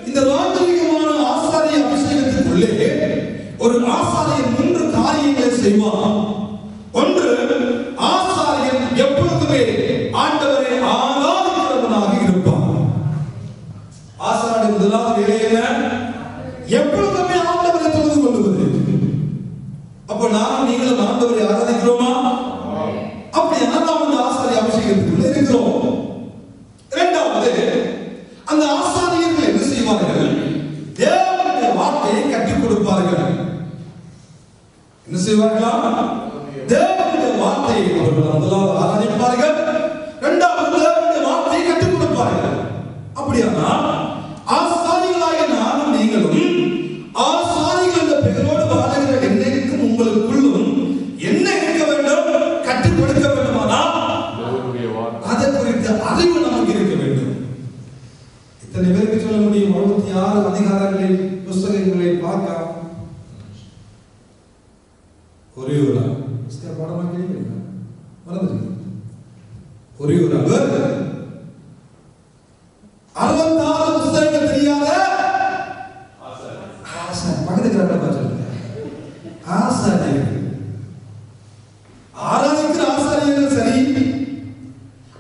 இந்த ராஜரீகமான ஆசாரிய அபிஷேகத்துக்குள்ளே ஒரு ஆசாரியன் 3 காரியங்களை செய்வான். ஒன்று, ஆசாரியன் எப்பொழுதுமே ஆண்டவரை ஆராதிக்கிறவனாக இருப்பான். ஆசாரியன் முதலாவது வேலை என்ன? எப்பொழுதுமே ஆண்டவரை தொழுது கொள்வது. அப்ப நாம் நீங்களும் ஆண்டவரை ஆராதிக்கிறோமா? அப்படின்னா நாம் அந்த ஆசாரிய அபிஷேகத்துக்குள்ள இருக்கிறோம். இரண்டாவது, அந்த ஆசாரியர்கள் என்ன செய்வார்கள்? தேவனுடைய வார்த்தையை கற்றுக் கொடுப்பார்கள். என்ன செய்வார்களா? தேவனுடைய வார்த்தையை அவர்கள் முதலாவது ஆராதிப்பார்கள். இரண்டாவது, தேவனுடைய வார்த்தையை கற்றுக் கொடுப்பார்கள். அப்படியானா ஆசாரியர்களாகிய நானும் நீங்களும் ஆசாரிகள் என்ற பெயரோடு வாழுகிற என்னைக்கும் உங்களுக்குள்ளும் என்ன இருக்க வேண்டும்? கற்றுக் கொடுக்க வேண்டுமானால் அதை குறித்த அறிவு நமக்கு இருக்க வேண்டும். இத்தனை பேருக்கு சொல்ல முடியும்? 66 அதிகாரங்களில் புஸ்தகங்களை பார்க்க ஒரே ஒரு பாடமா கேள்வி மறந்துட்டு ஒரே ஒரு அவர் 66 புஸ்தகங்கள் தெரியாத பக்கத்துக்கு ஆசாரியர்கள், ஆராதிக்கிற ஆசாரியர்கள் சரி.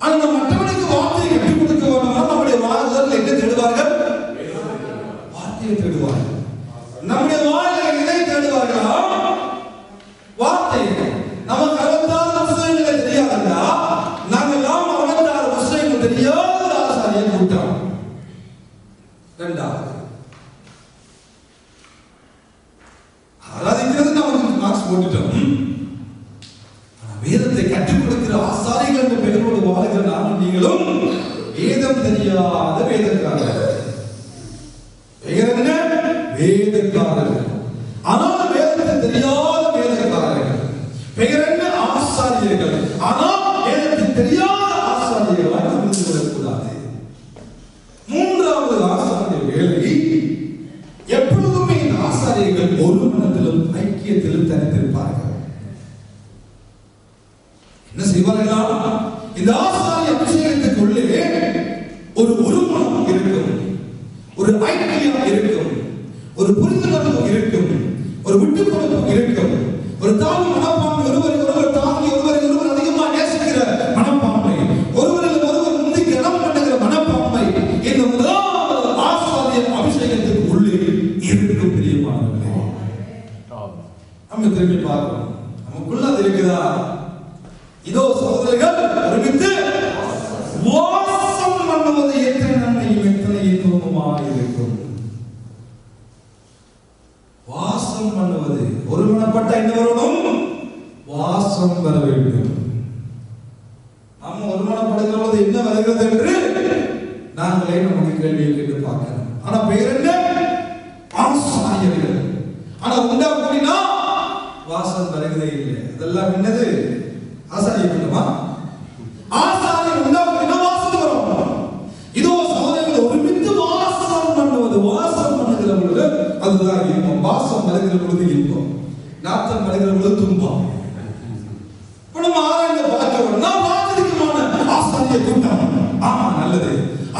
ஆனா மற்றவனுக்கு வார்த்தையை கற்றுக் கொடுக்க வேண்டுமா? நம்முடைய வாழ்க்கையில் என்ன தேடுவார்கள்? வார்த்தையை தேடுவார்கள். நம்முடைய வாழ்க்கையில் எதை தேடுவார்களா? வார்த்தை. நமக்கு 66 புஸ்தகங்களை தெரியாதா? நாங்கள் 66 புஸ்தகங்கள் தெரியாத ஆசாரியர் கூட்டம். இரண்டாவது, ஆராதிக்கிறது நமக்கு மார்க்ஸ் போட்டுட்டோம். வேதத்தை கற்றுக் கொடுக்கிற ஆசாரிகள் என்ற பெயரோடு வாழ்கிற நானும் நீங்களும் வேதம் தெரியாத வேதக்காரர்கள். பெயர் என்ன? வேதக்காரர்கள். ஆனால் வேதத்தை தெரியாத வேதக்காரர்கள். பெயர் என்ன? ஆசாரியர்கள். ஆனால் வேதத்தை தெரியாத ஆசாரியர்களாக இருந்து விடக்கூடாது. மூன்றாவது ஆசாரிய வேலை, எப்பொழுதுமே இந்த ஆசாரியர்கள் ஒரு மனத்திலும் ஐக்கியத்திலும் தனித்திருப்பார்கள். என்ன செய்வார்களா? இந்த ஆசாரிய அபிஷேகத்துக்குள்ளே ஒரு மனம் இருக்கும், ஒரு ஐக்கியம் இருக்கும், ஒரு புரிந்துணர்வு இருக்கும், ஒரு விட்டுக் கொடுப்பு இருக்கும், ஒரு தாழ்வு மனப்பான்மை, ஒருவரை ஒருவர் தாங்கி ஒருவரை ஒருவர் அதிகமாக நேசிக்கிற மனப்பான்மை, ஒருவரில் ஒருவர் முந்தி இடம் பண்ணுகிற மனப்பான்மை இந்த முதலாவது ஆசாரிய அபிஷேகத்துக்கு உள்ளே இருக்கும் பிரியமானவர்களே. நம்ம திரும்பி பார்க்கணும், நமக்குள்ள அது இருக்குதா? இதோ சகோதரர்கள் ஒருமித்து வாசம் பண்ணுவது எத்தனை நன்மையும் எத்தனை இன்பமுமாக இருக்கும். வாசம் பண்ணுவது, ஒருமனப்பட்ட என்ன வரணும்? வாசம் வர வேண்டும். நம்ம ஒருமனப்படுகிறது என்ன வருகிறது என்று நாங்களே நமக்கு கேள்வியை கேட்டு பார்க்கிறோம். ஆனா பெயர் என்ன? வருகிறதே இல்லை. அதெல்லாம் என்னது? ஆசாரிய கூட்டமா? ஆசாரிய உண்டாக்குனா வாசம் வரும். இதோ சகோதரர்கள் ஒருமித்து வாசம் பண்ணுவது, வாசம் பண்ணுகிற பொழுது அதுதான் இன்பம். வாசம் வருகிற பொழுது இன்பம், நாத்தம் வருகிற பொழுது துன்பம். நம்ம ஆராய்ந்து பார்க்கணும். நான் வாசலிக்கமான ஆசாரிய கூட்டம், ஆமா நல்லது.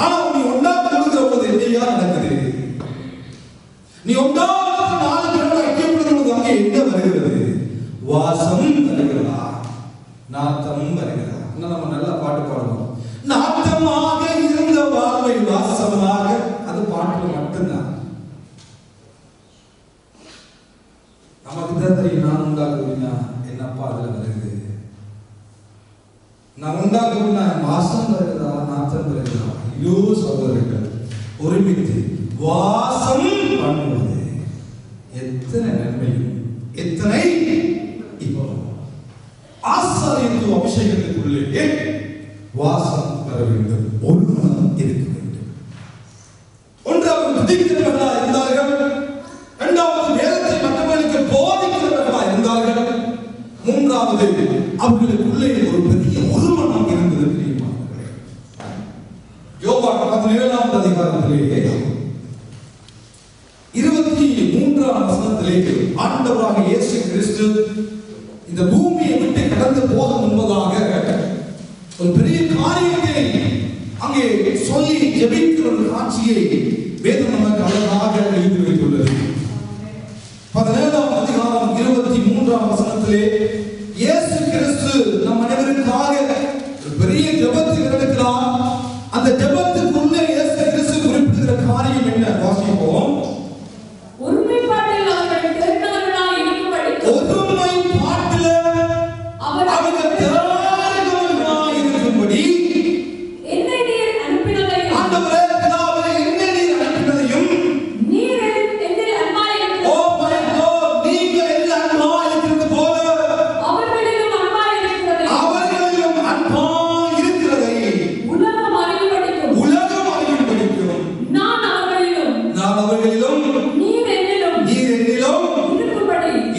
ஆனா நீ ஒன்றாக கொடுக்கிற பொழுது என்னையா நடக்குது? நீ ஒன்றாக 4 பேரோட ஐக்கியப்படுகிற பொழுது அங்கே என்ன வருகிறது? வாசம் வருகிறதா, நாத்தம் வருகிறதா? இன்னும் நம்ம நல்ல பாட்டு பாடணும். நாத்தமாக இருந்த வாழ்வை வாசமாக, அது பாட்டுல மட்டும்தான். நமக்கு தான் தெரியும். நான் உண்டாக்குவீங்க என்னப்பா அதுல வருகிறது? நான் உண்டாக்குவீங்க வாசம் வருகிறதா, நாத்தம் வருகிறதா? ஐயோ சகோதரர்கள், ஒருமித்து வாசம் பண்ணுவது எத்தனை நன்மையும் எத்தனை இன்பம். ஆசாரியத்துவ அபிஷேகத்துக்குள்ளே வாசம் வர வேண்டும், ஒரு மனம் இருக்க வேண்டும். ஒன்றாவது துதிக்கிறவர்களா இருந்தார்கள், இரண்டாவது வேதத்தை மற்றவர்களுக்கு போதிக்கிறவர்களா இருந்தார்கள், மூன்றாவது அவர்களுக்குள்ளே ஒரு பெரிய ஒரு மனம் இருந்தது. தெரியுமானவர்களே, யோவான் 17ஆம் அதிகாரத்திலே 23ஆம் வசனத்திலே ஆண்டவராக இயேசு கிறிஸ்து இந்த பூமியை விட்டு கடந்து போக முன்பதாக ஒரு பெரிய காரியத்தை அங்கே சொல்லி ஜெபிக்கிற ஒரு காட்சியை வேதம் நமக்கு அழகாக எழுதி வைத்துள்ளது. 17ஆம் அதிகாரம் 23ஆம் வசனத்திலே இயேசு கிறிஸ்து நம் அனைவருக்காக ஒரு பெரிய ஜெபத்தை நடத்துகிறார். அந்த ஜெபத்துக்குள்ளே இயேசு கிறிஸ்து குறிப்பிடுகிற காரியம் என்ன? வாசிப்போம். ஒருமைப்பாட்டில் அவர்கள் தேர்ந்தவர்களாய் இருக்கும்படி, ஒருமைப்பாட்டில் அவர்கள் தேர்ந்தவர்களாய் இருக்கும்படி, என்னை நீர் அனுப்பினதையும், ஆண்டவரே பிதாவே என்னை நீர் அனுப்பினதையும், நீர் என்னில் அன்பாய் இருக்கிறது, ஓ மை காட், நீங்க என்னில் அன்பாய் இருக்கிறது போல அவர்களிலும் அன்பாய் இருக்கிறதை, அவர்களிலும் அன்பாய் இருக்கிறதை உலகம் அறியும்படிக்கும், உலகம் அறியும்படிக்கும், நான் அவர்களிலும் நீர் என்னிலும்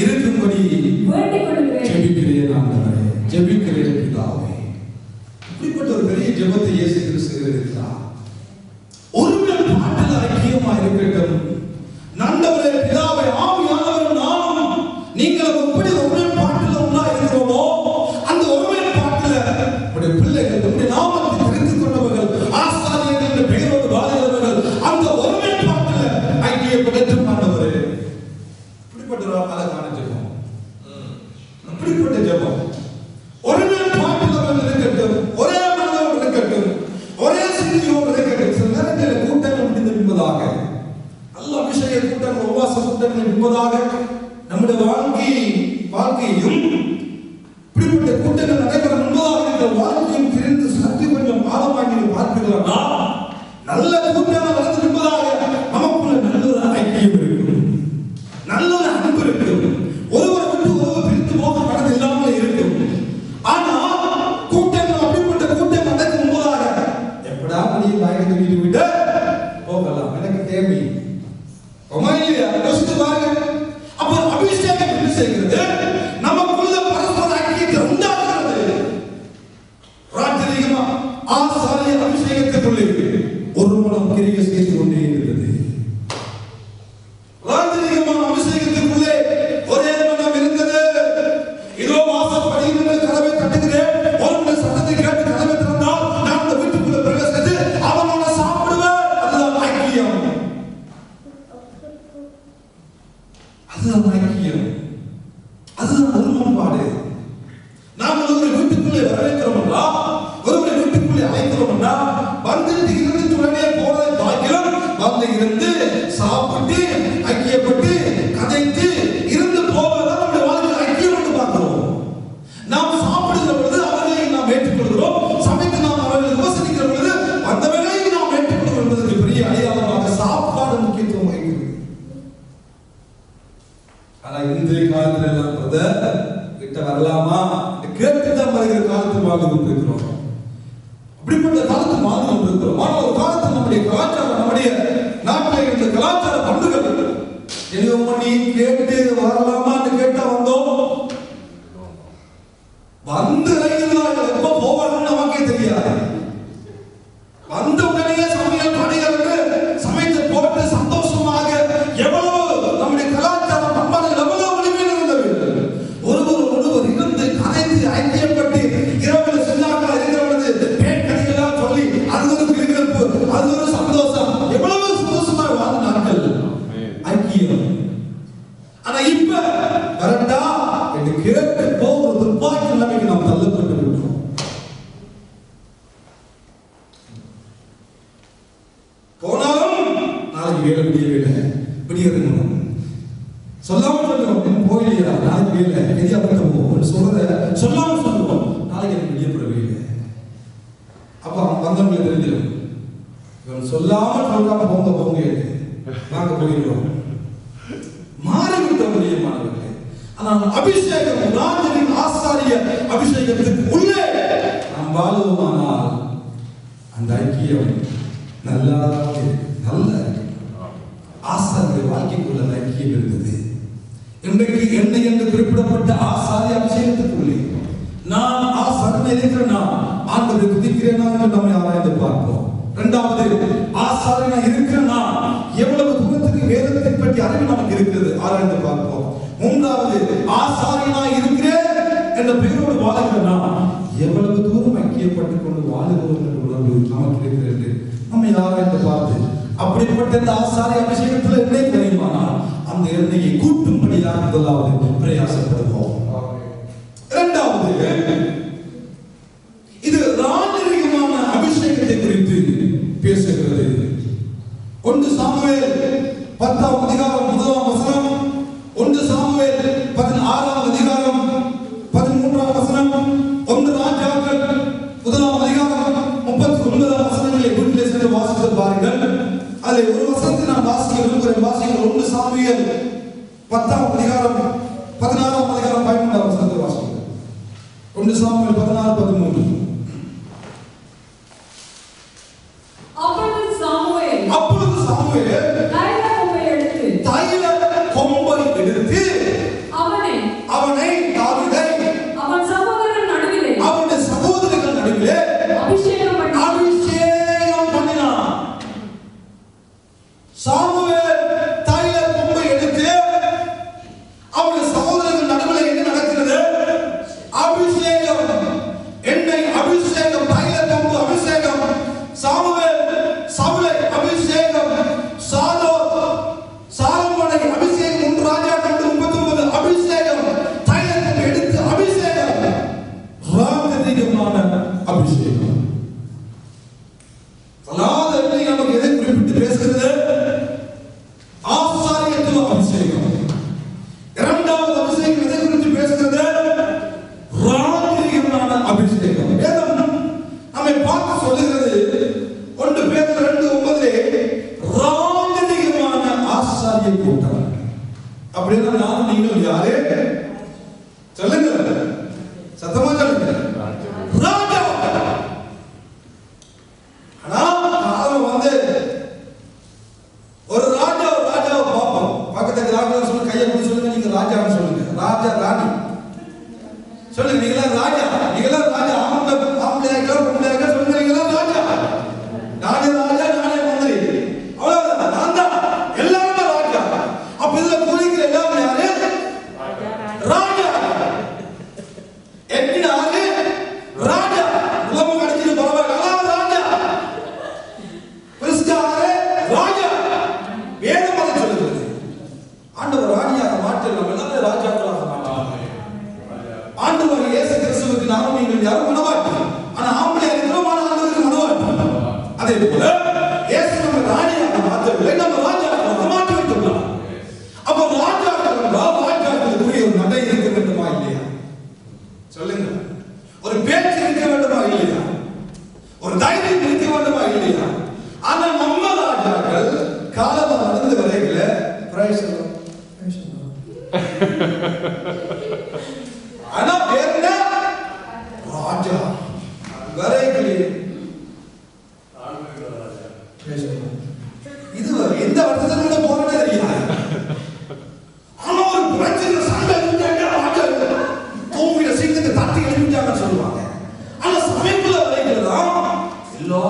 இருக்கும்படி வேண்டிக் கொள்கிறேன். ஜெபிக்கிறேன் ஆண்டவரே, ஜெபிக்கிறேன் பிதாவே. இப்படிப்பட்ட ஒரு பெரிய ஜெபத்தை இயேசு கிறிஸ்து இருக்கிறார். ஒருமைப்பாட்டில் ஐக்கியமாக இருக்கட்டும். ஆண்டவரே பிதாவே, ஆவியானவர் நாமும் நீங்கள் எப்படி ஒருமைப்பாட்டில் ஒன்றா இருக்கிறோமோ, அந்த ஒருமைப்பாட்டில் உடைய பிள்ளைகள் உடைய நாமத்தை தெரிந்து கொண்டவர்கள், ஆசாரியர்கள் என்ற பெயரோடு வாழ்கிறவர்கள், அந்த ஒருமைப்பாட்டில் ஐக்கியப்படட்டும் ஆண்டவரே. இப்படிப்பட்ட ஒரு அழகான ஜெபம், அப்படிப்பட்ட ஜெபம். ஒருமைப்பாட்டில் அவர்கள் இருக்கட்டும், ஒரே மனதோடு இருக்கட்டும், ஒரே சிந்தையோடு இருக்கட்டும். சில நேரங்களில் கூட்டங்கள் முடிந்த பின்பதாக, நல்ல அபிஷேக கூட்டங்கள், உபவாச கூட்டங்கள் பின்பதாக நம்முடைய வாழ்க்கையும் இப்படிப்பட்ட கூட்டங்கள் நடைபெற முன்பதாக இருக்கிற வாழ்க்கையும் பிரிந்து சற்று கொஞ்சம் ஆழமாக பார்க்கிறோம்னா, நல்ல கூட்டங்கள் நடந்து பின்பதாக நமக்குள்ள நல்ல ஒரு ஐக்கியம் இருக்கும், நல்ல ஒரு அன்பு இருக்கும், ஒருவர் விட்டு ஒருவர் பிரித்து போக மனது இல்லாமல் இருக்கும். ஆனா கூட்டங்கள், அப்படிப்பட்ட கூட்டம் நடக்கும் முன்பதாக எப்படா மணியை வாங்கி தூக்கிட்டு விட்டு போகலாம், எனக்கு தேவை யோசித்து பாருங்க. அப்ப அபிஷேகம் என்ன செய்கிறது? நமக்குள்ள பரஸ்பர ஐக்கியத்தை உண்டாக்குகிறது. ராஜரீகமா ஆசாரிய அபிஷேகத்துக்குள்ளே ஒரு மனம் கிரியை செய்து கொண்டே இருக்கிறது. ராஜரீகமான அபிஷேகத்துக்குள்ளே ஒரே மனம் இருந்தது. இதோ வாசப்படியில் கதவை தட்டுகிறேன், ஒரு சத்தத்தை கேட்டு கதவை திறந்தால் நான் அந்த வீட்டுக்குள்ள பிரவேசித்து அவனோட சாப்பிடுவேன். அதுதான் ஐக்கியம், அதுதான் ஐக்கியம், அதுதான் ஒருமைப்பாடு. நாம் ஒருவரை வீட்டுக்குள்ளே வரவேற்கிறோம்னா, ஒருவரை வீட்டுக்குள்ளே அழைக்கிறோம்னா, வந்துட்டு இருந்து உடனே போறதை பாக்கியம், வந்து இருந்து சாப்பிட்டு ஐக்கியப்பட்டு கதைத்து இருந்து போவதுதான் நம்முடைய வாழ்க்கையில் ஐக்கியம் என்று பார்க்கிறோம். நாம் சாப்பிடுகிற பொழுது அவர்களை நாம் ஏற்றுக்கொள்கிறோம், சமைத்து நாம் அவர்களை விமர்சிக்கிற பொழுது அந்த வேலையை நாம் ஏற்றுக்கொள்கிறோம் என்பதற்கு பெரிய அடையாளமாக சாப்பாடு முக்கியத்துவம் வகிக்கிறது. ஆனா இன்றைய காலத்துல எல்லாம் பிரதர் கிட்ட வரலாமா கேட்டுதான் வருகிற காலத்தில் வாழ்ந்து கொண்டிருக்கிறோம். அப்படிப்பட்ட காலத்தில் வாழ்ந்து கொண்டிருக்கிறோம். ஆனால் ஒரு காலத்தில் நம்முடைய கலாச்சாரம், நம்முடைய நாட்டில் இருந்த கலாச்சார பண்புகள் எல்லாம் பண்ணி கேட்டு வரலாமான்னு கேட்டா வந்தோம், விடியறணும். சொல்லாம சொல்லுவோம் போயிலையா நாளைக்கு இல்லை எதியா பண்ணுவோம் சொல்றத சொல்லாம சொல்லுவோம் நாளைக்கு எனக்கு விடியப்படவே இல்லை. அப்ப வந்தவங்களுக்கு தெரிஞ்சிடும் இவன் சொல்லாம சொல்றாம போங்க நாங்க போயிடுவோம். மாறிவிட்ட முடியுமானவர்களே. ஆனால் அபிஷேகம் ராஜனின் ஆசாரிய அபிஷேகத்துக்கு உள்ளே நாம் வாழ்வோமானால் அந்த ஐக்கியம் நல்ல ஆசாரிய வாழ்க்கைக்குள்ள அந்த ஐக்கியம் இருந்தது. இன்றைக்கு என்னை என்று குறிப்பிடப்பட்ட ஆசாரிய அபிஷேகத்துக்குள்ளே நான் ஆசாரன் இருக்கிறேன், நான் ஆண்டவரை துதிக்கிறேனா என்று நம்மை ஆராய்ந்து பார்ப்போம். இரண்டாவது, ஆசாரனா இருக்கிறேன் நான் எவ்வளவு தூரத்துக்கு வேதத்தை பற்றி அறிவு நமக்கு இருக்கிறது ஆராய்ந்து பார்ப்போம். மூன்றாவது, ஆசாரியனா இருக்கிறேன் என்ற பெயரோடு வாழுகிறேன் நான் எவ்வளவு தூரம் ஐக்கியப்பட்டுக் கொண்டு வாழுகிறோம் என்ற உணர்வு நமக்கு இருக்கிறது நம்மை ஆராய்ந்து பார்த்து அப்படிப்பட்ட இந்த ஆசாரிய அபிஷேகத்தில் எண்ணெய் குறையுமானால் அந்த எண்ணெயை கூட்டும்படியாக முதலாவது பிரயாசப்படுவோம். இரண்டாவது, இது ராஜரீகமான அபிஷேகத்தை குறித்து பேசுகிறது. 1 சாமுவேல் 10ஆம் அதிகாரம் 1ஆம் வசனம், 1 சாமுவேல் 16ஆம் அதிகாரம் 13ஆம் வசனம், 1 ராஜாக்கள் 1ஆம் அதிகாரம் 39ஆம் வசனங்களை வீட்டிலே சென்று வாசித்து பாருங்கள். அதில் ஒரு வசனத்தை நான் வாசிக்க விரும்புகிறேன். வாசிங்கள். 1 சாமுவேல் 10ஆம் அதிகாரம் 16ஆம் அதிகாரம் 13ஆம் வசனத்தை வாசிங்கள். 1 சாமுவேல் 16:13. அப்பொழுது சாமுவேல் தைல கொம்பை எடுத்து அவனை தாவீதை அவனுடைய சகோதரர்கள் நடுவிலே அபிஷேகம் பண்ணினான். சாமுவேல் தைல கொம்பை எடுத்து அவனுடைய சகோதரர்கள் நடுவில் என்ன நடக்கிறது? அபிஷேகம், எண்ணெய் அபிஷேகம், தைல கொம்பு அபிஷேகம். சாமுவேல் சவுலை அபிஷேகம், சாலமோனை அபிஷேகம், 1 ராஜாக்கள் 39 அபிஷேகம், தைல கொம்பு எடுத்து அபிஷேகம், ராஜரீகமான அபிஷேகம். அதாவது நமக்கு எதை குறிப்பிட்டு பேசுகிறது? ஆசாரியத்துவ அபிஷேகம். இரண்டாவது அபிஷேகம் எதை குறித்து பேசுகிறது? ராஜரீகமான அபிஷேகம். வேதம் நம்மை பார்த்து சொல்லுகிறது 1 பேதுரு 2:9 ராஜரீகமான ஆசாரிய கூட்டம். அப்படின்னா நானும் நீங்கள் யாரு? சொல்லுங்க, சத்தமா சொல்லுங்க. ராஜா. ஆனா காலம் வந்து ஒரு ராஜாவை பார்ப்போம். பக்கத்துக்கு ராஜா சொல்லுங்க, கையை பிடிச்சி சொல்லுங்க, நீங்க ராஜான்னு சொல்லுங்க. ராஜா ராணி சொல்லுங்க, நீங்களா ராஜா, நீங்களா ராஜா. ஆம்பளையாக பொம்பளையாக சொல்லுங்க, நீங்களா ராஜா. நானே ராஜா, நானே மந்திரி, அவ்வளவுதான், நான் தான், எல்லாருமே ராஜா. அப்ப இதுல கூலிக்கிற எல்லாரும் யாரு? ராஜா. எட்டினாரு ராஜா, உலகம் கடிச்சிட்டு பரவாயில்ல, ராஜா. கிறிஸ்தாரே ராஜா. வேதம் அதை சொல்லுகிறது. ஆண்டவர் ராணியாக மாற்றலாம், எல்லாமே ராஜாக்களாக மாற்றலாம். ஆண்டவர் இயேசு கிறிஸ்துவுக்கு நாமும் நீங்கள் யாரும் மனவாட்டி, ஆனா ஆம்பளை இருக்கிறோம், ஆனா ஆண்டவருக்கு மனவாட்டி. அதே போல இயேசு நம்ம ராணியாக மாற்றவில்லை, நம்ம ராஜாக்களாக மாற்றி வைத்துள்ளார். அப்ப ராஜாக்கள் ராஜாக்களுக்குரிய ஒரு நடை இருக்க வேண்டுமா இல்லையா? சொல்லுங்க. ஒரு பேச்சு இருக்க வேண்டுமா இல்லையா? ஒரு தைரியம் இருக்க வேண்டுமா இல்லையா? ஆனா நம்ம ராஜாக்கள் காலமா நடந்து வரையில ஆனா பேர் ராஜா வரைகளே. இது எந்த வருஷத்துல போறதே தெரியாது. ஆனா ஒரு பிரச்சனை சண்டை ராஜா தூங்கிட சீக்கிரத்தை தட்டி எழுப்பிட்டாங்கன்னு சொல்லுவாங்க. ஆனா சமயத்துல வரைக்கிறதான் எல்லா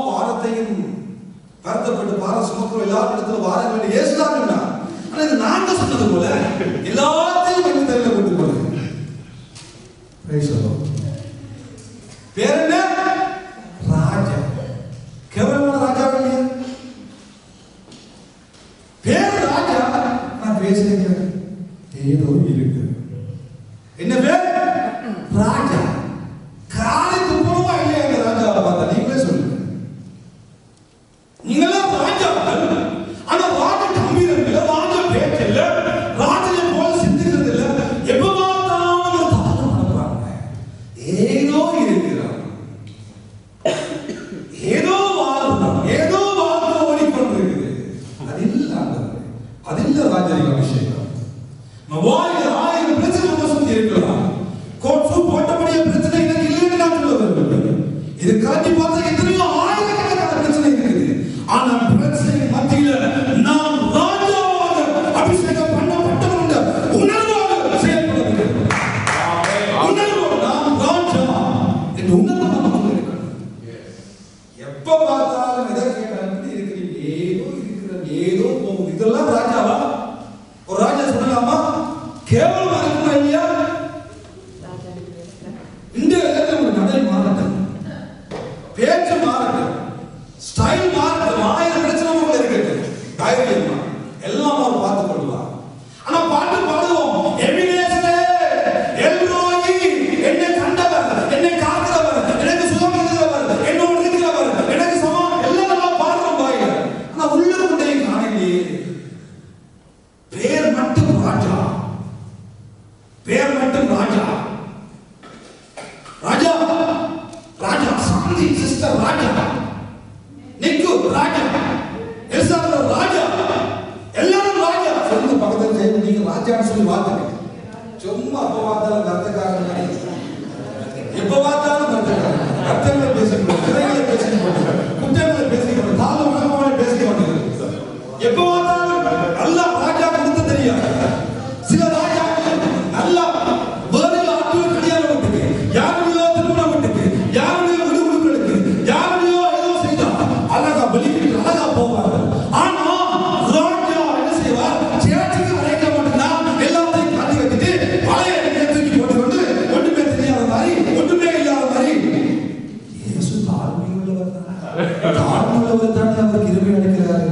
பாரத்தையும் வருத்தப்பட்டு பாரம் சுமக்கிறோம், எல்லா இடத்துல வார வேண்டிய ஏசுதாங்க. ஆனா இது நாங்க சொன்னது போல எல்லாத்தையும் என்ன தெரியல கொண்டு போறது. பேர் என்ன? ராஜா. கேவலமான ராஜா இல்லையா? பேர் ராஜா. நான் பேசுறேன் ஏதோ இருக்கு. என்ன பேர்? ராஜா. காலை துப்புரவா இல்லையா ராஜாவை பார்த்தா? நீங்களே சொல்லுங்க. நீங்களா ராஜா, ஆனா ராஜா அதில்ல ராஜரிக அபிஷேகம். வாழ்க்கையில் 1000 பிரச்சனை நம்ம சுத்தி இருக்கலாம். கோட்ஸு போட்டபடியே பிரச்சனை எனக்கு இல்லைன்னு நான் சொல்ல விரும்புகிறேன். இது காட்டி பார்த்தா எத்தனையோ ஆயிரக்கணக்கான பிரச்சனை இருக்குது. ஆனால் பிரச்சனை மத்தியில நாம் ராஜாவாக அபிஷேகம் பண்ணப்பட்டவங்க உணர்வோடு செயல்பட வேண்டும். உணர்வோடு நாம் ராஜா என்று உணர்வு நமக்கு இருக்கணும். எப்ப பார்த்தாலும் எதை கேட்டாலும் இருக்கிறீங்க ஏதோ போகும். இதெல்லாம் ராஜாவா? ஒரு ராஜா சொல்லலாமா? கேவலமா இருக்குமா இல்லையா? இந்த இடத்துல ஒரு நடை மாறட்டும், பேச்சு மாறட்டும், ஸ்டைல் மாறட்டும், 1000 பிரச்சனை உள்ள இருக்கு. தைரியமா எல்லாம் அவர் பார்த்து கொள்வார். ஆனா பாட்டு பாடுவோம், எபினேசரே எல்ரோயி, என்னை கண்டவர், என்னை காக்கிறவர், எனக்கு சுகம் தருகிறவர், என்னோடு இருக்கிறவர், எனக்கு சமம், எல்லாம் நல்லா பாடுறோம் பாருங்க. ஆனா உள்ளுக்குள்ளே காணலையே. பேர் மட்டும் ராஜா, பேர் மட்டும் ராஜா. ராஜா ராஜா சாந்தி சிஸ்டர் ராஜா, நிக்கு ராஜா, எலிசாபெத் ராஜா, எல்லாரும் ராஜா. சொல்லுங்க பக்கத்துல சேர்ந்து நீங்க ராஜான்னு சொல்லி வாத்துங்க. சும்மா அப்ப பார்த்தாலும் கர்த்தக்காரன் மாதிரி, எப்ப பார்த்தாலும் கர்த்தக்காரன். கர்த்தங்களை பேசக்கூடாது, திரைகளை பேசக்கூடாது, குற்றங்களை பேசக்கூடாது, தாழ்வு வணக்கமான பேச மாட்டேங்குது. எப்ப பார்த்தாலும் நல்லா ராஜா கொடுத்து தெரியாது. சில ராஜா நல்லா வேறு ஆட்கள் கல்யாணம் விட்டுக்கு, யாருடையோ திருமணம் விட்டுக்கு, யாருடையோ விடுமுறைகளுக்கு, யாருடையோ ஏதோ செய்தா அழகா வெளிக்கிட்டு அழகா போவாங்க. ஆனா ராஜா என்ன செய்வார்? சேட்சிக்கு வரைக்க மட்டும்தான் எல்லாத்தையும் காட்டி வச்சுட்டு பழைய தூக்கி போட்டுக்கொண்டு ஒன்றுமே தெரியாத மாதிரி, ஒன்றுமே இல்லாத மாதிரி. இயேசு தாழ்மை உள்ளவர் தானே அவர் கிருபை அளிக்கிறார்.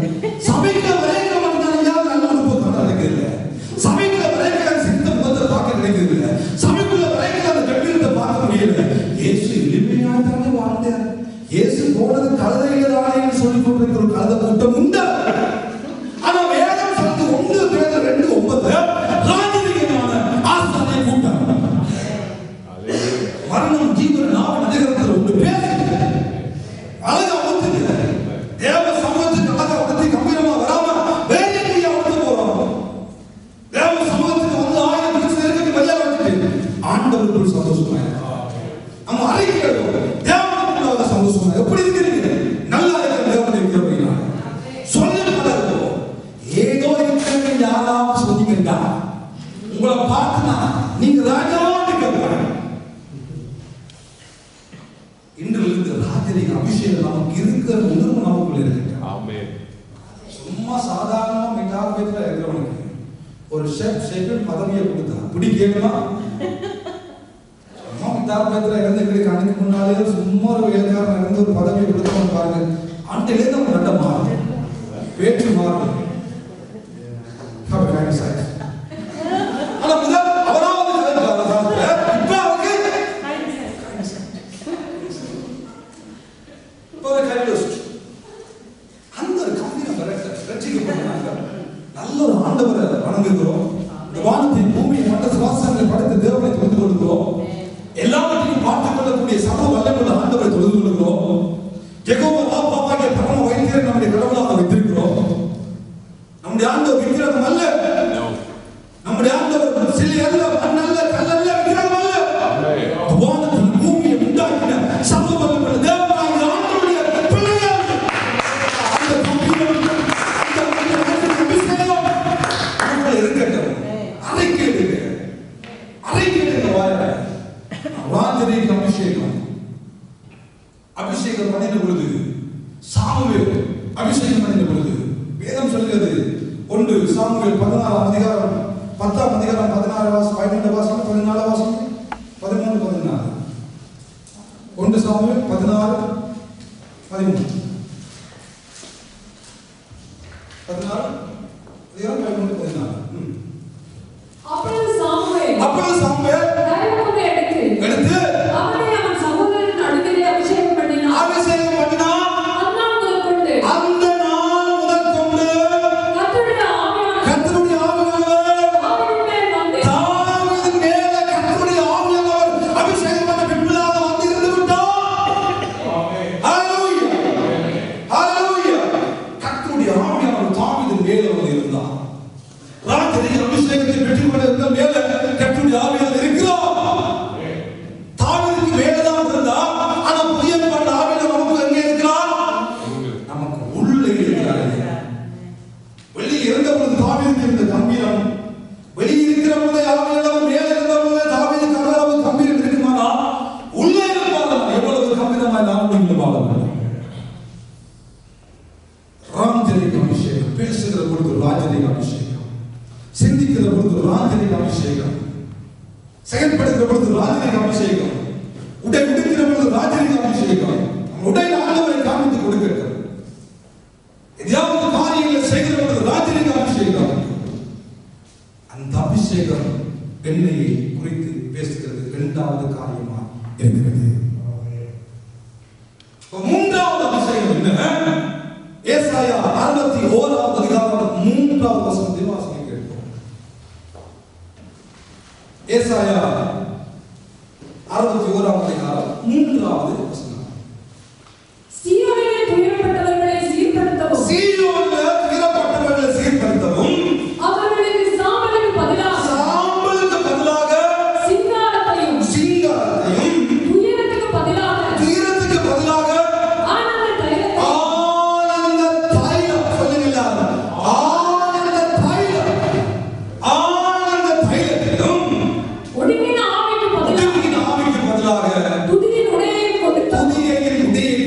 சபைக்கு வரைக்க மட்டும்தான் யாரும் நல்ல அனுபவம் நடக்கிறது. சபைக்குள்ள வரைக்க சித்த முகத்தை பார்க்க கிடைக்கிறது இல்லை. சபைக்குள்ள வரைக்க அந்த கட்டிடத்தை பார்க்க முடியல. இயேசு எளிமையாக தானே வாழ்ந்தார். இயேசு போனது கழுதையில தானே சொல்லிக் கொண்டிருக்கிற ஒரு கழுதை கூட்டம் உண்டு. ஆனா வேதம் சொல்றது 1 பேதுரு 2:9 ராஜரீகமான ஆசாரிய கூட்டம். மரணம் ஜீவன் நாவல் அதிகாரத்தில் ஒன்று பேசுகிறது. அழகா ஒத்துக்கு தேவ சமூகத்துக்கு அழகா ஒத்தி கம்பீரமா வராம வேற எங்கேயா ஒத்து போறோம். தேவ சமூகத்துக்கு வந்து 1000 பிரச்சனை இருக்கு வெளியே வந்துட்டு ஆண்டவருக்குள் சந்தோஷமா நம்ம அறிக்கையிடுவோம். தேவனுக்குள்ள சந்தோஷமா எப்படி இருக்கிறீங்க? நல்லா இருக்கிற தேவன் இருக்கிறீங்களா? சொல்லுங்க பலருக்கும் ஏதோ இருக்கிறீங்க யாராவது சொன்னீங்கன்னா உங்களை பார்த்துனா நீங்க ராஜாவான்னு கேட்பாங்க. இன்றிலிருந்து ராஜரீக அபிஷேகம் நமக்கு இருக்கிற உணர்வு நமக்குள்ள இருக்கு. ஆமென். சும்மா சாதாரணமா மெட்டாபேத்ல இருக்கிறவனுக்கு ஒரு ஷெஃப் பதவியை கொடுத்தா பிடிக்கணுமா? சும்மா மெட்டாபேத்ல இருந்து கணக்கு முன்னாலே சும்மா ஒரு வேலைக்காரன் இருந்து ஒரு பதவியை கொடுத்தவன் பாருங்க, அன்றிலே நம்ம நட்ட மாறும், பேச்சு மாறும். ஆனா முதல் அவராவது இப்ப அவருக்கு அந்த ஒரு கம்பீரம் ரட்சிக்கப்பட்டாங்க. நல்ல ஒரு ஆண்டவரை வணங்குகிறோம். இந்த வானத்தின் பூமியை மற்ற சுவாசங்களை படைத்த தேவனை தொழுது கொள்கிறோம். எல்லாவற்றையும் பார்த்துக் கொள்ளக்கூடிய சர்வ வல்லமையுள்ள ஆண்டவரை தொழுது கொள்கிறோம். யெகோவா ராப்பாவாகிய பரம வைத்தியரை நம்முடைய கடவுளாக வைத்திருக்கிறோம். நம்முடைய ஆண்டவர் விக்கிரகம் அல்ல. நம்முடைய ஆண்டவர் சிலை அல்ல, மண் அல்ல, கல் அல்ல, விக்கிரகம் அல்ல. வானத்தின் பூமியை உண்டாக்கின சர்வ வல்லமையுள்ள தேவனாகிய ஆண்டவருடைய பிள்ளைகள். அந்த கம்பீரம், அந்த அபிஷேகம் நமக்குள்ள இருக்கட்டும். அரைக்கேடுங்க வாழ ராஜரீக அபிஷேகம். அபிஷேகம் பண்ணின பொழுது சாமுவேல் அபிஷேகம் பண்ணின பொழுது வேதம் சொல்கிறது 1 சாமுவேல் 16 அதிகாரம் 10 அதிகாரம் 16 வாசம் 12 வாசம் 14 வாசம் 13 14. 1 சாமுவேல் 16 13 16 அதிகாரம் 13 14. அப்பொழுது சாமுவேல் தைரியத்தை எடுத்து அவனை அவன் சகோதரன் நடுவிலே அபிஷேகம் பண்ணினான். அந்த நாள் முதல் கொண்டு கர்த்தருடைய ஆவியானவர் அவன் மேல் வந்து தாவீதின் மேல் கர்த்தருடைய ஆவியானவர் அபிஷேகம் பண்ண பின்புலாக வந்து இருந்து விட்டார். ஆமென். ஹalleluya. ஹalleluya. கர்த்தருடைய ஆவியானவர் தாவீதின் மேல் வந்து இருந்தார். ராஜரீக அபிஷேகத்தை பெற்றுக்கொண்ட மேல கர்த்தருடைய ஆவியால் இருக்கிறோம். தாவீதுக்கு மேலதான் இருந்தா, ஆனா புதிய ஏற்பாட்டு ஆவியானவர் நமக்கு எங்கே இருக்கிறார்? நமக்கு உள்ளே இருக்கிறார். வெளியே இருந்த பொழுது தாவீதுக்கு இருந்த கம்பீரம், வெளியே இருக்கிற பொழுது ஆவியானவர் மேல இருந்த பொழுது தாவீதுக்கு அவ்வளவு கம்பீரம் இருக்குமானா, உள்ளே இருப்பார்கள் எவ்வளவு கம்பீரமாய் நாம் நீங்களும் வாழலாம். ராஜரீக அபிஷேகம், பேசுகிற பொழுது ராஜரீக அபிஷேகம், சிந்திக்கிற பொழுது ராஜரீக அபிஷேகம், செயல்படுகிற பொழுது ராஜரீக அபிஷேகம், உடை உடுக்கிற பொழுது ராஜரீக அபிஷேகம், உடை ஆண்டவரை காண்பித்து கொடுக்கிறது. எதையாவது காரியங்களை செய்கிற பொழுது ராஜரீக அபிஷேகம். அந்த அபிஷேகம் பெண்ணையை குறித்து பேசுகிறது. இரண்டாவது காரியமா இருக்கிறது. மூன்றாவது அபிஷேகம் என்ன? ஏசாயா 61வது அதிகாரம் 3வது வசனத்தை வாசிக்க கேட்போம். ஏசாயா 61வது அதிகாரம் 3வது வசனம். சீயோனிலே துயரப்பட்டவர்களை சீர்படுத்தவும், சீயோனிலே துயரப்பட்டவர்களை சீர்படுத்தவும், அவர்களுக்கு சாம்பலுக்கு பதிலாக சிங்காரத்தையும், துயரத்துக்கு பதிலாக ஆனந்த தைலம், சொல்லுங்க ஆனந்த தைலத்தையும், ஒடுங்கின ஆவிக்கு பதிலாக துதியின் உடையை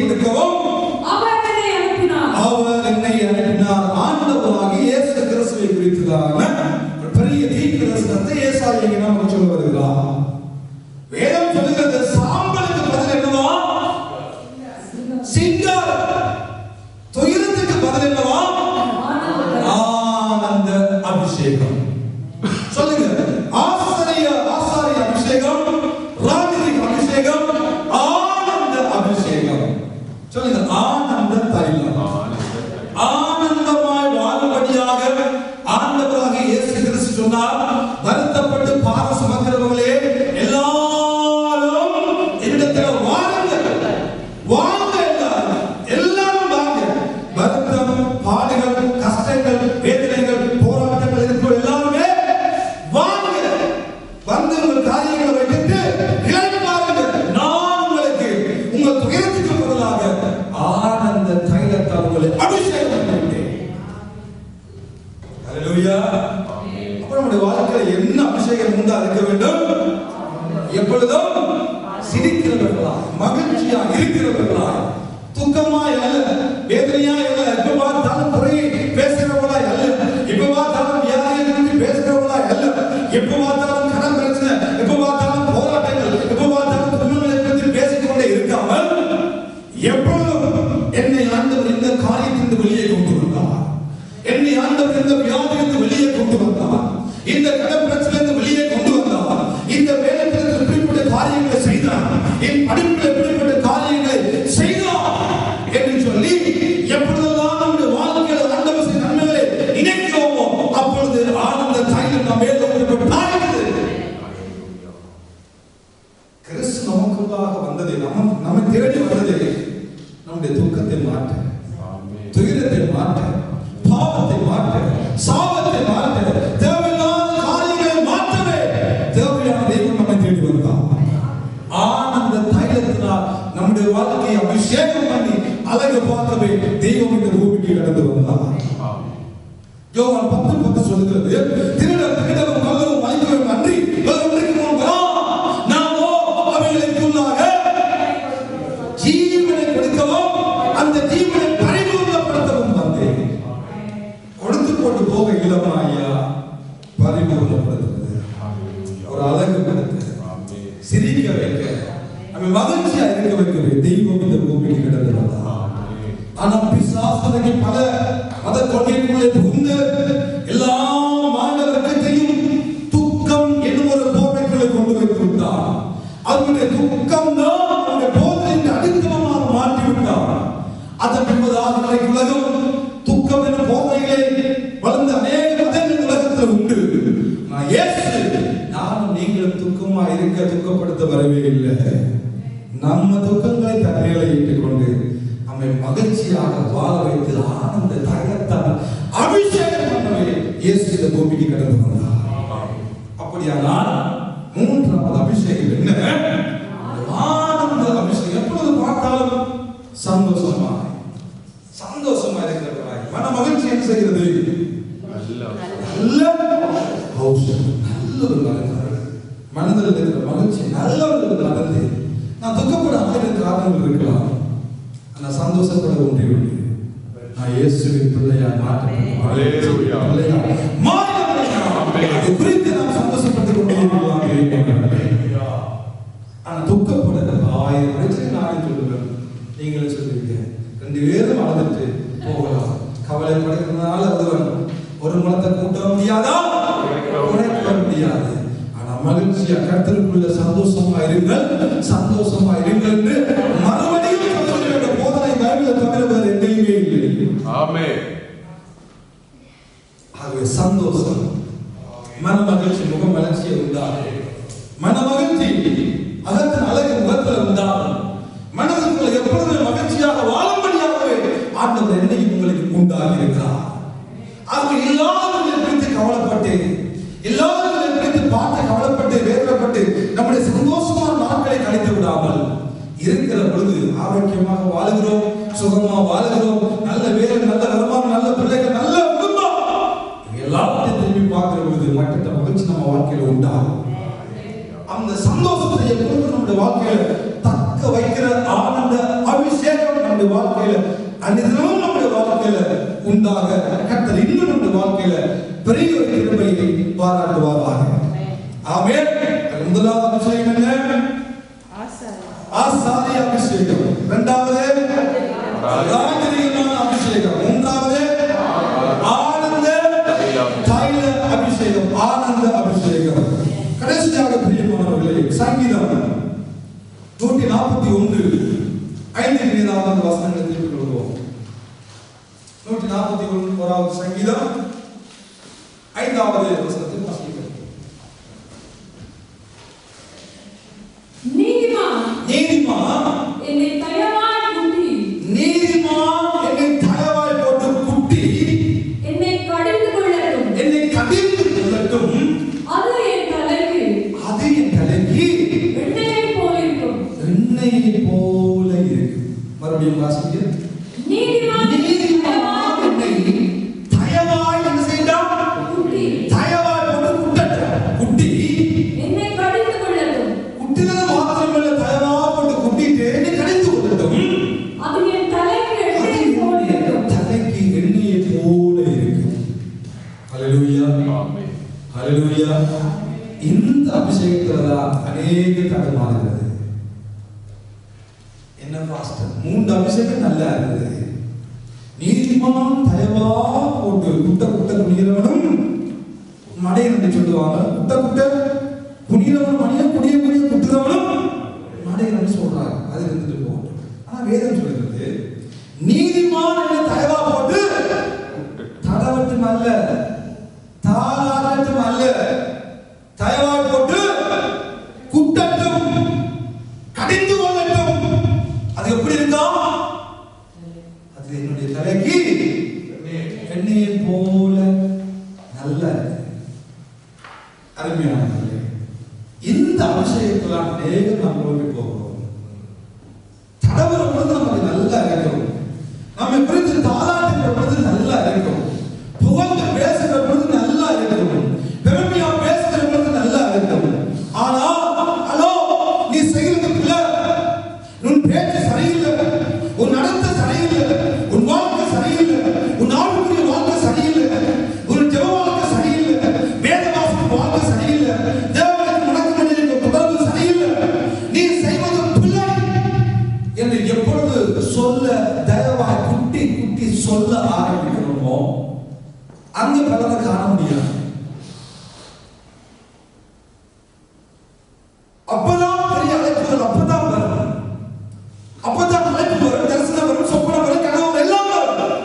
கொடுக்கவும் அவர் என்னை அனுப்பினார். ஆண்டவராகிய இயேசு கிறிஸ்துவை குறித்ததான ஒரு பெரிய தீர்க்கதரிசனத்தை ஏசாயா நமக்கு சொல்ல வருகிறார். வேதம் சொல்லுகிறது, சாம்பலுக்கு பதில் என்னவா? சிங்காரம். துயரத்துக்கு பதில் என்னவா? ஆனந்த அபிஷேகம். சொல்லுங்க, ஆசாரிய அபிஷேகம், ராஜரீக அபிஷேகம், ஆனந்த அபிஷேகம். சொல்லுங்க, ஆனந்த தைலம். ஆனந்தமாய் வாழும்படியாக ஆண்டவராகிய இயேசு கிறிஸ்து சொன்னார், வருத்தப்பட்டு பார சுமக்கிறவர்களே எல்லாரும் என்னிடத்தில் வாருங்கள். வாங்க, எல்லாரும் வாங்க. வருத்தம், பாடுகள், கஷ்டங்கள், வேதனைகள், போராட்டங்கள் இருக்கிற எல்லாருமே வாங்க. வந்து உங்கள் காரியங்களை வைத்து இழந்து பாருங்கள். நான் உங்களுக்கு உங்கள் துயரத்துக்கு பதிலாக ஆனந்த தைலத்தால் உங்களை அபிஷேகம் பண்ணிட்டேன். ஹல்லேலூயா. அப்புறம் நம்முடைய வாழ்க்கையில் என்ன அபிஷேகம் உண்டா இருக்க வேண்டும்? எப்பொழுதும் சிரிக்கிறவர்களா, மகிழ்ச்சியா இருக்கிறவர்களா, துக்கமாய் அல்ல, வேதனையாய் அல்ல, எப்ப பார்த்தாலும் குறையை பேசுகிறவர்களா அல்ல, எப்ப பார்த்தாலும் வியாதியை குறித்து பேசுகிறவர்களா அல்ல, எப்ப பார்த்தாலும் கடன் பிரச்சனை, எப்ப பார்த்தாலும் போராட்டங்கள், எப்ப பார்த்தாலும் துன்பங்களை குறித்து பேசிக்கொண்டே இருக்காமல், எப்பொழுதும் என்னை ஆண்டவர் இந்த காரியத்திலிருந்து வெளியே கொண்டு வந்தார், என்னை ஆண்டவர் இந்த வியாதியிலிருந்து வெளியே கொண்டு வந்தார், இந்த கடன் பிரச்சனையிலிருந்து வெளியே கொண்டு வந்தார், இந்த வேலைத்திலிருந்து இப்படிப்பட்ட காரியங்களை செய்தார், என் படிப்பில் இப்படிப்பட்ட காரியங்களை செய்தார் என்று சொல்லி எப்பொழுதெல்லாம் நம்முடைய வாழ்க்கையில் ஆண்டவர் செய்த நன்மைகளை நினைக்கிறோமோ அப்பொழுது ஆனந்த தைலம் நம்ம மேல் ஊற்றப்பட்டாகிறது. கிறிஸ்து நமக்குள்ளாக வந்தது, நம்ம தேடி வந்தது நம்முடைய துக்கத்தை மாற்ற, துயரத்தை மாற்ற, பாவத்தை மாற்ற, சாபத்தை மாற்ற, தேவையில்லாத காரியங்களை மாற்றவே தேவையான தெய்வம் நம்மை தேடி வந்தார். ஆனந்த தைலத்தினால் நம்முடைய வாழ்க்கையை அபிஷேகம் பண்ணி அழகு பார்க்கவே தெய்வம் இந்த பூமிக்கு கடந்து வந்தார். யோவான் 10:10 சொல்லுகிறது, திருடவும் கொல்லவும் அழிக்கவும் அன்றி வேறொன்றுக்கு முன் நாமோ அவைகளுக்குள்ளாக ஜீவனை கொடுக்கவும் அந்த ஜீவனை பரிபூர்ணப்படுத்தவும் வந்தேன். கொடுத்து போட்டு போக இளமாயா பரிபூர்ணப்படுத்துவது, ஒரு அழகு படுத்த, சிரிக்க வைக்க, நம்ம மகிழ்ச்சியா இருக்க வைக்கவே தெய்வம் இந்த பூமிக்கு கடந்து வந்தார். ஆனா பிசாசு பல மத கொள்கைக்குள்ளே புகுந்து எல்லா மாநில வர்க்கத்தையும் துக்கம் என்னும் ஒரு போர்வைக்குள்ளே கொண்டு வைத்து விட்டார். அவருடைய துக்கம் தான் அவருடைய போதையின் அடித்தளமாக மாற்றி விட்டார். அதன் பின்பதாக உலகம் துக்கம் என்ற போதைகளை வளர்ந்த அநேக மதங்கள் உலகத்தில் உண்டு. நானும் நீங்களும் துக்கமா இருக்க துக்கப்படுத்த வரவே இல்லை. நம்ம துக்கங்களை தன்மைகளை ஏற்றுக்கொண்டு நம்மை மகிழ்ச்சியாக வாழ வைத்து ஆனந்த தைலத்தால் அபிஷேகம் பண்ணவே இயேசு இந்த பூமிக்கு கடந்து வந்தார். அப்படியானால் மூன்றாவது அபிஷேகம் என்ன? ஆனந்த அபிஷேகம். எப்பொழுது பார்த்தாலும் சந்தோஷமாக இருக்கிறவராய், மன மகிழ்ச்சி என்ன செய்கிறது? நல்ல ஔஷதம், நல்ல ஒரு மருந்து, மனதில் இருக்கிற மகிழ்ச்சி நல்ல ஒரு மருந்து. நான் துக்கப்பட 1000 காரணங்கள் இருக்கலாம், ஆனால் சந்தோஷப்பட ஒன்றே ஒன்று, நான் இயேசுவின் பிள்ளையாய் மாற்றப்பட்டேன். அதை குறித்து நாம் சந்தோஷப்பட்டுக் கொண்டிருக்கலாம். ஆனால் துக்கப்பட 1000 பிரச்சனை நான் சொல்லுவேன். நீங்களே சொல்லுவீங்க, 2 பேரும் வளர்ந்துட்டு போகலாம், கவலைப்படுகிறதுனால அதுவன் ஒரு முளத்தை கூட்ட முடியாதா? குறைக்க முடியாது. ஆனா மகிழ்ச்சியா கர்த்தருக்குள்ள சந்தோஷமா இருங்கள் என்று மறுபடியும் சொல்லுகிற போதனை பைபிளை தவிர வேறு எங்கேயுமே இல்லை. ஆமென். ஆகவே சந்தோஷம், மன மகிழ்ச்சி, முக மலர்ச்சியை உண்டாகும். மன மகிழ்ச்சி அகத்தின் அழகு முகத்தில் உண்டாகும். மனதுக்குள்ள எப்பொழுது மகிழ்ச்சியாக வாழும்படியாகவே ஆண்டவர் என்னையும் உங்களுக்கு உண்டாகி இருக்கிறார். ஆகவே எல்லாவற்றையும் குறித்து கவலைப்பட்டு, எல்லாவற்றையும் குறித்து பார்த்து கவலைப்பட்டு வேதனைப்பட்டு நம்முடைய சந்தோஷமான நாட்களை கழித்து விடாமல் இருக்கிற பொழுது ஆரோக்கியமாக வாழுகிறோம், சுகமாக வாழுகிறோம், நல்ல வேலை, நல்ல வருமானம், நல்ல பிள்ளைகள், நல்ல குடும்பம், எல்லாவற்றையும் திரும்பி பார்க்கிற பொழுது மற்ற மகிழ்ச்சி நம்ம வாழ்க்கையில உண்டாகும். அந்த சந்தோஷத்தை எப்பொழுது நம்முடைய வாழ்க்கையில தக்க வைக்கிற ஆனந்த அபிஷேகம் நம்முடைய வாழ்க்கையில அன்னிதமும் நம்முடைய வாழ்க்கையில உண்டாக கர்த்தர் இன்னும் நம்முடைய வாழ்க்கையில பெரிய ஒரு கிருபையை பாராட்டுவாராக. ஆமென். முதலாவது அபிஷேகம் என்ன? ஆசாரிய அபிஷேகம். இரண்டாவது ராஜரீகமான அபிஷேகம். மூன்றாவது ஆனந்த தைல அபிஷேகம், ஆனந்த அபிஷேகம். கடைசியாக பிரியமானவர்களே, சங்கீதம் 141 வசனங்களை திருப்பிக் கொள்வோம். 141 சங்கீதம் 5வது வசனத்தை வாசிக்கிறோம். நீதிமான் என்னை தயவாய் குட்டி, போட்டு குட்டி என்னை கடிந்து கொள்ளட்டும், அது என் தலைக்கு எண்ணெயைப் போல இருக்கும். மறுபடியும் வாசிக்க. நீதிமான் என்னை தயவாய் என்ன செய்யலாம்? குட்டி, தயவாய் போட்டு குட்டட்டும், குட்டி என்னை கடிந்து கொள்ளட்டும். குட்டினது மாத்திரமல்ல, தயவாய் போட்டு குட்டிட்டு என்னை கடிந்து கொள்ளட்டும், அது என் தலைக்கு எண்ணெயைப் போல இருக்கும். தலைக்கு எண்ணெயைப் போல இருக்கும். ஹல்லேலூயா, ஆமென், ஹல்லேலூயா. இந்த அபிஷேகத்துலதான் அநேக தடமாறுகிறது. என்ன பாஸ்டர், 3 அபிஷேகம் நல்லா இருக்குது. நீதிமான் தயவா போட்டு குட்ட குனிகிறவனும் மடையன் என்று சொல்லுவாங்க. குட்ட குனிகிறவனும் மணிய குடிய குட்டுறவனும் மடையன் என்று சொல்றாங்க. அது இருந்துட்டு போகும். ஆனா வேதம் சொல்கிறது, நீதிமான் என்று தயவா போட்டு தடவட்டும் அல்ல, தாராட்டும் அல்ல, தயவா போட்டு குட்டட்டும், கடிந்து கொள்ளட்டும். அது எப்படி இருக்கா? அது என்னுடைய தலைக்கு எண்ணெயை போல நல்ல அருமையான. இந்த அபிஷேகத்தில் அநேக நாம் நோக்கி போகிறோம். தடவுற பொழுது நமக்கு நல்லா இருக்கும். நம்மை குறித்து தாராட்டுகிற பொழுது நல்லா இருக்கும். புகழ்ந்து பேசுகிற பொழுது நல்லா இருக்கும். பெருமையா பேசுகிற பொழுது நல்லா இருக்கும். ஆனா ஹலோ, நீ செய்யறது பிள்ளை, உன் பேச்சு சரியில்லை, உன் நடத்த சரியில்லை, உன் வாழ்க்கை சரியில்லை, உன் ஆளுக்குரிய வாழ்க்கை சரியில்லை, உன் ஜெப வாழ்க்கை சரியில்லை, வேத வாசிப்பு வாழ்க்கை சரியில்லை, தேவனுக்கு உனக்கு மனிதனுக்கு தொடர்பு சரியில்லை, நீ செய்வது பிள்ளை என்று எப்பொழுது சொல்ல தயவாய் குட்டி சொல்ல ஆரம்பிக்கிறோமோ அங்க பலனை காண முடியாது. அப்பதான் பெரிய அழைப்புகள் அப்பதான் வரும். அப்பதான் அழைப்பு வரும், தரிசனம் வரும், சொப்பனம் வரும், கனவு வரும், எல்லாம் வரும்.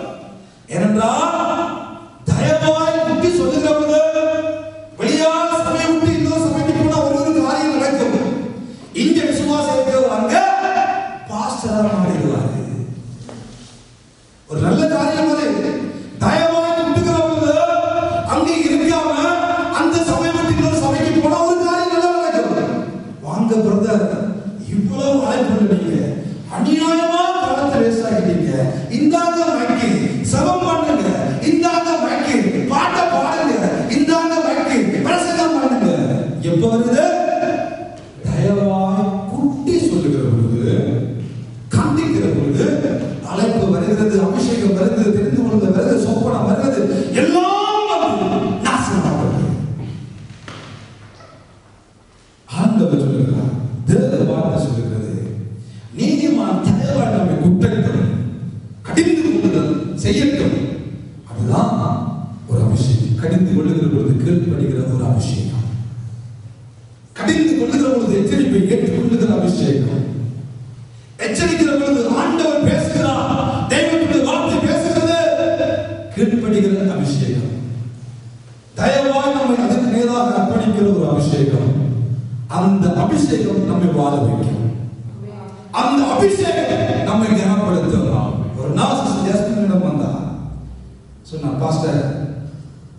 ஏனென்றால் தயவாய் குட்டி சொல்லுகிறவங்க வெளியான சபையை விட்டு இன்னொரு சபைக்கு போனா ஒரு காரியம் நடக்கும். இங்க விசுவாசம் இருக்கிறவங்க பாஸ்டரா மாறிடுவாங்க. ஒரு நல்ல காரியம் அது. தயவாய் குட்டுகிறவங்க அங்கே அநியாயமா காலத்தை வேஸ்ட் ஆகிட்டீங்க. இந்தாங்க மைக்கு, சபம் பண்ணுங்க. இந்தாங்க மைக்கு, பாட்டை பாடுங்க. இந்தாங்க மைக்கு, பிரசங்கம் பண்ணுங்க. எப்ப வருது? தயவாய் குட்டி சொல்லுகிற பொழுது, கண்டிக்கிற பொழுது, அழைப்பு வருகிறது, அபிஷேகம் வருகிறது, தெரிந்து கொள்வது வருகிறது, சொப்பனம் வருகிறது, எல்லாம் வந்து நாசமாகிறது. ஆண்டவர் சொல்லுகிறார், தேவ வார்த்தை சொல்லுகிறது, நீதிமான் தயவாய் நம்மை குற்றட்டும், கடிந்து கொள்ளுதல் செய்யட்டும். அதுதான் ஒரு அபிஷேகம். கடிந்து கொள்ளுகிற பொழுது கீழ்ப்படுகிற ஒரு அபிஷேகம். கடிந்து கொள்ளுகிற பொழுது எச்சரிப்பை ஏற்றுக்கொள்ளுகிற அபிஷேகம். எச்சரிக்கிற பொழுது ஆண்டவர் பேசுகிறார், தெய்வத்துடைய வார்த்தை பேசுகிறது, கீழ்ப்படுகிற அபிஷேகம். தயவாய் நம்மை அதற்கு நேராக அர்ப்பணிக்கிற ஒரு அபிஷேகம். அந்த அபிஷேகம் நம்மை வாழ வைக்கும். அந்த அபிஷேகம் நம்மை கனப்படுத்தும். ஒரு நாள் ஜஸ்டினிடம் வந்தா சொன்னா, பாஸ்டர்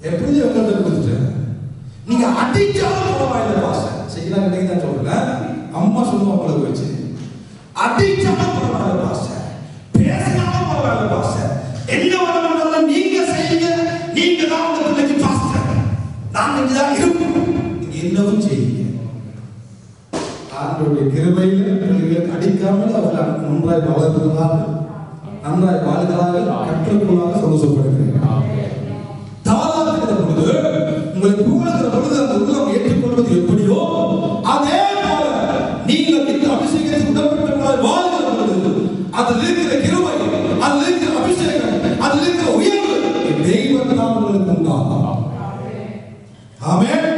எப்படி உங்கள்கிட்ட கொடுத்துட்டேன், நீங்க அடிச்சாலும் பரவாயில்லை பாஸ்டர். செய்யலாம் இன்னைக்கு தான் சொல்றேன், அம்மா சொல்லுவோம் உங்களுக்கு வச்சு, அடிச்சாலும் பரவாயில்லை பாஸ்டர், பேசினாலும் பரவாயில்லை பாஸ்டர், என்ன வேணும்னாலும் நீங்க செய்யுங்க, நீங்க தான் உங்க பிள்ளைக்கு பாஸ்டர், நாங்க இங்கதான் இருக்கும், நீங்க என்னவும் செய்யுங்க. ஆண்டவருடைய கிருபையில் பிள்ளைகளுக்கு அடிக்காமல் அவர்கள் நன்றாய் வளர்கிறார்கள், நன்றாய் வாழ்கிறார்கள், கற்றுக்கொள்ளாக சந்தோஷப்படுகிறேன். தாளாட்டுகிற பொழுது, உங்களை புகழுகிற பொழுது அந்த உள்ளம் ஏற்றுக்கொள்வது எப்படியோ அதே போல நீங்கள் இந்த அபிஷேகத்தை உடன்பட்டவர்களாய் வாழ்கிற பொழுது அதில் இருக்கிற கிருபை, அதில் இருக்கிற அபிஷேகம், அதில் இருக்கிற உயர்வு தெய்வத்தால் உங்களுக்கு உண்டாகும். ஆமென்.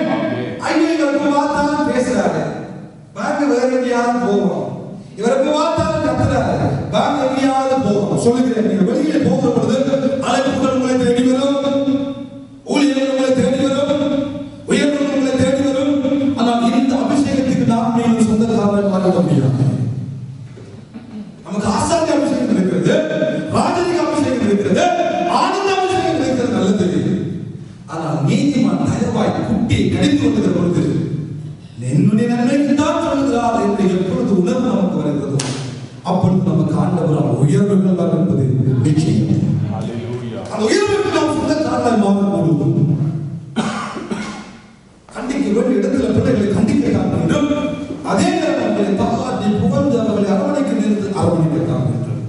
ஐயோ இவருக்கு பார்த்தாலும் பேசுறாரு, பாங்க வேற எங்கேயாவது போவோம், இவருக்கு பார்த்தாலும் கத்துறாரு, பாங்க எங்கேயாவது போவோம். சொல்லுகிறேன், நீங்க வெளியே போகிற பொழுது அழைப்புகள் உங்களை தேடி வரும், ஊழியர்கள் உங்களை தேடி வரும், உயர்வு உங்களை தேடி வரும். ஆனால் இந்த அபிஷேகத்துக்கு நாம் நீங்கள் சொந்தக்காரர்கள் மாற்ற முடியாது. நமக்கு ஆசாரிய அபிஷேகம் இருக்கிறது, ராஜரிக அபிஷேகம் இருக்கிறது, ஆனந்த அபிஷேகம் இருக்கிறது, நல்லது. ஆனால் நீதிமான் தயவாய் குட்டி கடிந்து கொள்ளுகிற பொழுது என்னுடைய நன்மைக்கு தான் சொல்கிறார் என்று எப்பொழுது உணர்வு நமக்கு வருகிறதோ அப்பொழுது நமக்கு ஆண்டவரால் உயர்வுகள் வரும் என்பது நிச்சயம். அந்த உயர்வுக்கு நாம் சொந்தக்காரர்கள் மாறக்கூடும். கண்டிக்க வேண்டிய இடத்துல பிள்ளைகளை கண்டிக்க வேண்டும். அதே நேரம் அவர்களை தாளாட்டி புகழ்ந்து அவர்களை அரவணைக்க நேரத்தில் அரவணைக்க வேண்டும்.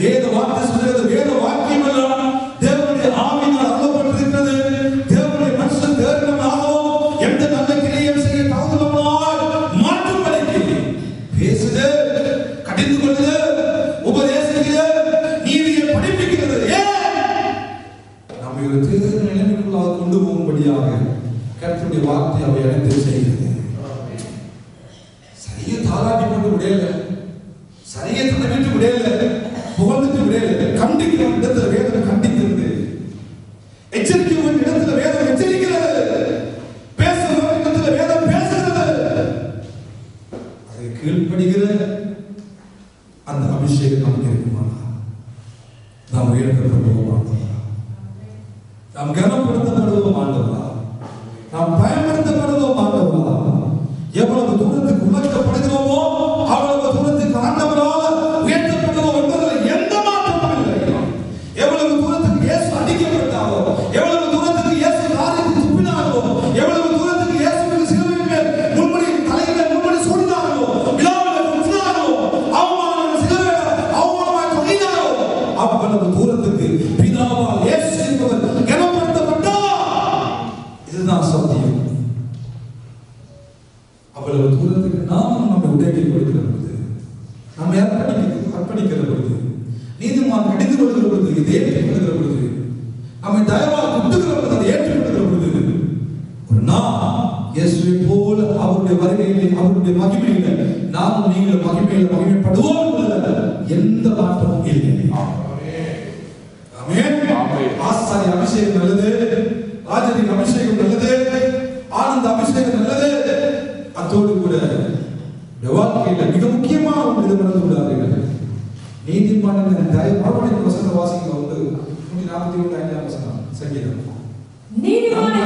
வேத வார்த்தை சொல்கிறது, வேத வாக்கியம் எல்லாம் தேவனுடைய ஆவியினால் அருளப்பட்டிருக்கிறது. தேவனுடைய மனுஷன் தேர்ந்தவனாகவோ எந்த நல்ல கிரியம் செய்ய தகுந்தவனாய் மாற்றும்படிக்கு பேசுது, கடிந்து கொள்ளுது, உபதேசிக்கிறது, நீதியை படிப்பிக்கிறது. நம்மை ஒரு தேர்ந்த நிலைமைக்குள்ளாக கொண்டு போகும்படியாக கர்த்தருடைய வார்த்தை அவை அனைத்து செய்கிறது. சரியா தாளாட்டி கொண்டு விடையல, சரியா தலைவிட்டு விடையல, புகழ்ந்துட்டு விடையல. கண்டிக்கிற இடத்துல வேதனை கண்டிக்கிறது, எச்சரிக்கிற இடத்துல வேதனை எச்சரிக்கிறது, பேசுகிற இடத்துல வேதனை பேசுகிறது. அதை கீழ்ப்படுகிற அந்த அபிஷேகம் நமக்கு இருக்குமா? நாம் உயர்த்தப்படுவோம் ஆண்டவரா, நாம் கனப்படுத்தப்படுவோம் ஆண்டவரா, நாம் பயன்படுத்தப்படுவோம் ஆண்டவரா. எவ்வளவு தூரத்துக்கு உயர்த்தப்படுகிறோமோ அவ்வளவு தூரத்துக்கு ஆண்டவரால் உயர்த்தப்படுவோம் என்பதில் எந்த மாற்றமும் இல்லை. எவ்வளவு தூரத்துக்கு இயேசு அடிக்கப்பட்டாரோ, எவ்வளவு தூரத்துக்கு இயேசு காரியத்தை துப்பினாரோ, எவ்வளவு தூரத்துக்கு இயேசுவின் சிலுவையின் மேல் முன்படி தலையில் முன்படி சூடினாரோ, விழாவில் குற்றினாரோ, அவமானம் சிலுவையில் அவமானமாய் தொங்கினாரோ, அவ்வளவு தூரத்துக்கு பிதாவால் இயேசு என்பவர் கனப்படுத்தப்பட்டார். இதுதான் சத்தியம். அவ்வளவு தூரத்துக்கு நாம் நம்மை உடைக்கி கொடுக்கிற பொழுது, நம்மை அர்ப்பணிக்கிற பொழுது, நீதிமான் கடிந்து கொள்கிற பொழுது, இதை ஏற்றுக்கொள்கிற பொழுது, நம்மை தயவாக குட்டுகிற பொழுது, அதை ஏற்றுக்கொள்கிற பொழுது, ஒரு நாள் இயேசுவை போல அவருடைய வருகையிலே, அவருடைய மகிமையில நாமும் நீங்கள் மகிமையில மகிமைப்படுவோம் என்பதில் எந்த மாற்றமும் இல்லை. ஆமென். ஆசாரிய அபிஷேகம் நல்லது, ராஜரிக அபிஷேகம் நல்லது, ஆனந்த அபிஷேகம் நல்லது. அதோடு கூட வாழ்க்கையில மிக முக்கியமான ஒரு இது மறந்து விடாதீர்கள். நீதிமான் மறுபடியும் வசந்த வாசிக்க வந்து 141 வசனம் சங்கீதம். நீதிமான்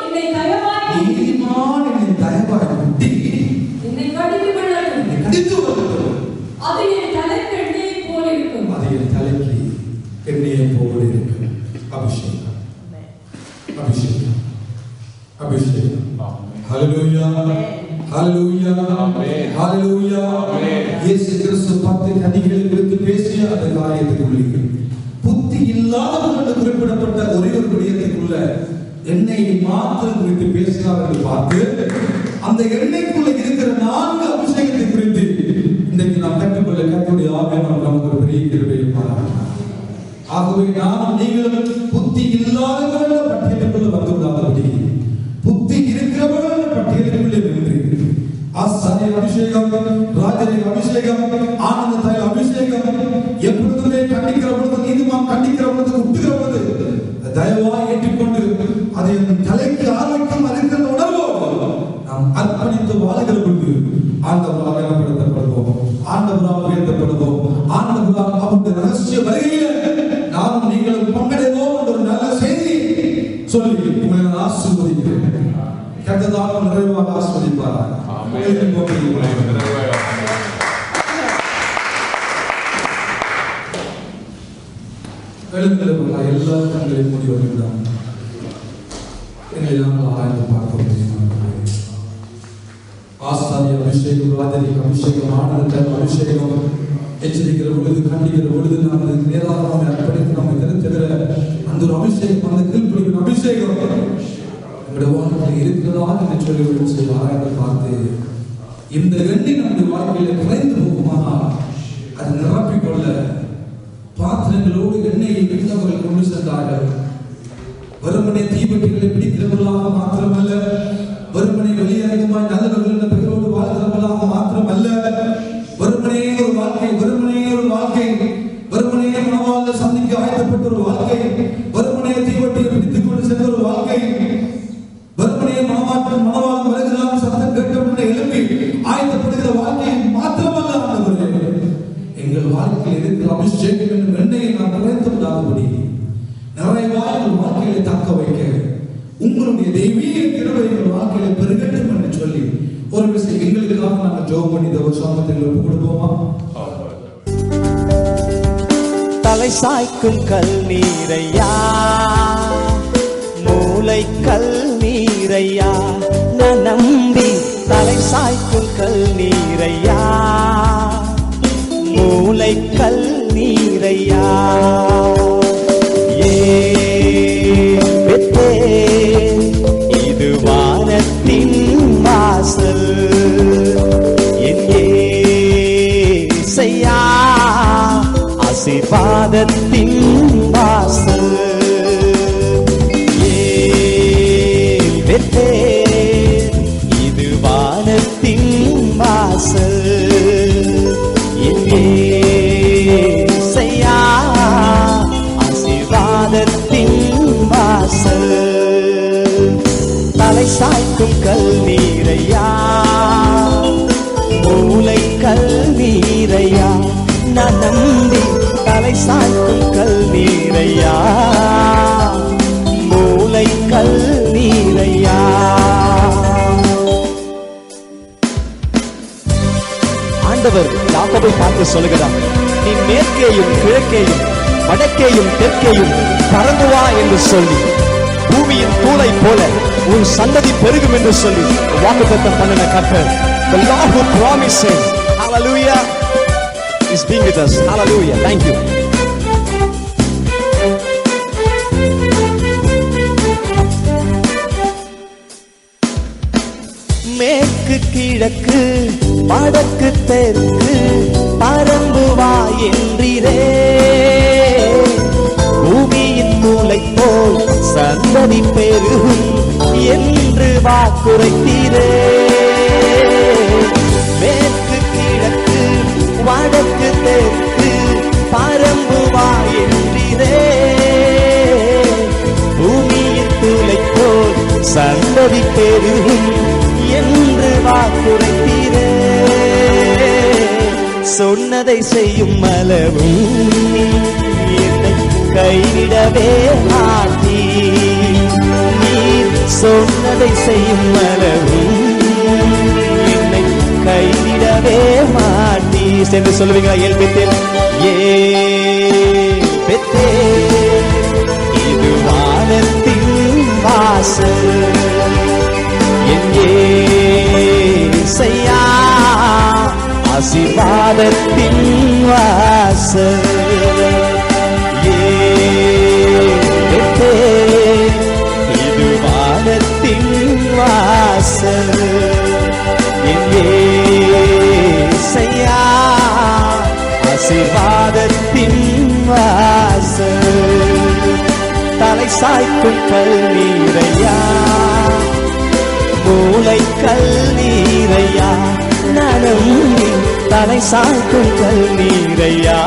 என்னை தயவாய் குட்டி என்னை கடிந்து கொள்ளட்டும். அபிஷேகம். அபிஷேகம். அபிஷேகம். ஹalleluya. ஹalleluya. ஹalleluya. இயேசு கிறிஸ்து 10 கனிகளை குறித்து பேசிய அந்த காரியத்துக்குள்ளே புத்தி இல்லாதவர்கள் குறிப்பிடப்பட்ட ஒரே ஒரு விடயத்துக்குள்ள எண்ணெயை மாத்திரம் குறித்து பேசினார் என்று பார்த்து அந்த எண்ணெய்க்குள்ள இருக்கிற 4 அபிஷேகத்தை குறித்து இன்றைக்கு நாம் கற்றுக்கொள்ள கர்த்தருடைய ஆவியானவர் நமக்கு ஒரு பெரிய கிருபையை பாராட்டினார். ஆகவே நாம் நீங்களும் புத்தி இல்லாதவர்கள் பட்டியலுக்குள்ள வந்துவிடாதபடி புத்தி இருக்கிறவர்கள் பட்டியலுக்குள்ளே நின்று ஆசாரிய அபிஷேகம், ராஜரிக அபிஷேகம், ஆனந்த தைல அபிஷேகம், எப்பொழுதுமே கண்டிக்கிற பொழுது, நீதிமான் கண்டிக்கிற பொழுது, குட்டுகிற பொழுது தயவாய் ஏற்றுக்கொண்டு அதை தலைக்கு ஆரோக்கியம் அறிந்த உணர்வோடு நாம் அர்ப்பணித்து வாழ்கிற பொழுது ஆண்டவரால் பயன்படுத்தப்படுவோம், ஆண்டவரால் உயர்த்தப்படுவோம், ஆண்டவரால் அவருடைய ரகசிய வருகையில் நானும் நீங்களும் பங்கடைவோம் என்ற ஒரு நல்ல செய்தி சொல்லி உங்களை நான் ஆசீர்வதிக்கிறேன். கர்த்தர் நிறைவாக ஆசீர்வதிப்பாராக. எல்லா கண்களையும் மூடி வருகிறார். எங்களை நாங்கள் ஆராய்ந்து பார்க்க முடியும். ஆசாரிய அபிஷேகம், ராஜரிக அபிஷேகம், ஆனந்த அபிஷேகம், எச்சரிக்கிற பொழுது, கண்டிக்கிற பொழுது நாம் நேராக நம்மை அர்ப்பணித்து நம்மை திருத்துகிற அந்த ஒரு அபிஷேகம், அந்த கீழ்ப்படிவின் அபிஷேகம் நம்முடைய வாழ்க்கையில் இருக்கிறதா என்று சொல்லி ஆராய்ந்து பார்த்து இந்த எண்ணெய் நம்முடைய வாழ்க்கையில குறைந்து போகுமானால் அது நிரப்பிக்கொள்ள பாத்திரங்களோடு எண்ணெயை பிடித்தவர்கள் கொண்டு சென்றார்கள். வெறுமனே தீபெட்டிகளை பிடிக்கிறவர்களாக மாத்திரமல்ல, வெறுமனே வெளியரங்கமாய் நல்லவர்கள் என்ற பெயரோடு வாழ்கிறவர்களாக மாத்திரமல்ல, வெறுமனே ஒரு வாழ்க்கை, வெறுமனே ஒரு வாழ்க்கை, வெறுமனே மனவாழ்ந்த சந்திக்க ஆயத்தப்பட்ட ஒரு வாழ்க்கை, வெறுமனே தீபெட்டியை பிடித்துக் கொண்டு சென்ற ஒரு வாழ்க்கை, வெறுமனே மனவாழ்ந்த வருகிறான் சத்தம் கேட்டவுடனே எழுப்பி ஆயத்தப்படுகிற வாழ்க்கை மாத்திரமல்ல ஆண்டவரே, எங்கள் வாழ்க்கையில் இருக்கிற அபிஷேகம் என்னும் எண்ணெயை நாம் குறைத்து விடாதபடி நிறைவாக எங்கள் வாழ்க்கையை தக்க வைக்க உங்களுடைய தெய்வீக கிருபை எங்கள் வாழ்க்கையில பெருகட்டும் என்று சொல்லி ஒரு விஷயம் எங்களுக்காக நாங்கள் ஜெபம் பண்ணி இந்த சமூகத்தில் ஒப்பு கொடுப்போமா? தலை சாய்க்கும் கல் நீரையா, மூளை கல் நீரையா, நான் நம்பி தலை சாய்க்கும் கல் நீரையா, மூளை கல் நீரையா. இது வானத்தின் வாசல், என் இயேசையா, ஆசீர்வாதத்தின் வாசல். இது வானத்தின் வாசல், என் இயேசையா, ஆசீர்வாதத்தின் வாசல். தலை சாய்க்கும் கல் நீரையா, மூளை கல் நீரையா, நான் நம்பி தலை சாய்க்கும் கல் நீரையா, மூளை கல் நீரையா. ஆண்டவர் யாக்கோபை பார்த்து சொல்கிறார், நீ மேற்கேயும் கிழக்கேயும் வடக்கேயும் தெற்கேயும் பறந்து வா என்று சொல்லி, பூமியின் தூளை போல உன் சந்ததி பெருகும் என்று சொல்லி வாக்குத்தத்தம் பண்ணின கர்த்தர். The Lord who promises, hallelujah, is being with us. Hallelujah. Thank you. மேற்கு கிழக்கு வடக்கு தெற்கு பறந்து வா என்றீரே, பூமியின் மூளை போல் சந்ததி பெருகும் என்று வாக்குரைத்தீரே. மேற்கு கிழக்கு வடக்கு தெற்கு பறந்து வா என்றீரே, பூமியின் மூளை போல் சந்ததி பெருகும் என்று வாக்குரைத்தீரே. சொன்னதை செய்யும் அளவும் என்னை கைவிடவே மாட்டீ, நீர் சொன்னதை செய்யும் அளவும் என்னை கைவிடவே மாட்டீ என்று சொல்லுவீங்களா? ஏல் பெத்தேல், ஏல் பெத்தேல், இது வாசல் என் இயேசையா ஆசீர்வாதத்தின் வாசல் இது வானத்தின் வாசல் என் இயேசையா ஆசீர்வாதத்தின் வாசல் தலை சாய்க்கும் கல்நீரையா மூளை கல்நீரையா நலம் தலை சாய்க்கும் கல்நீரையா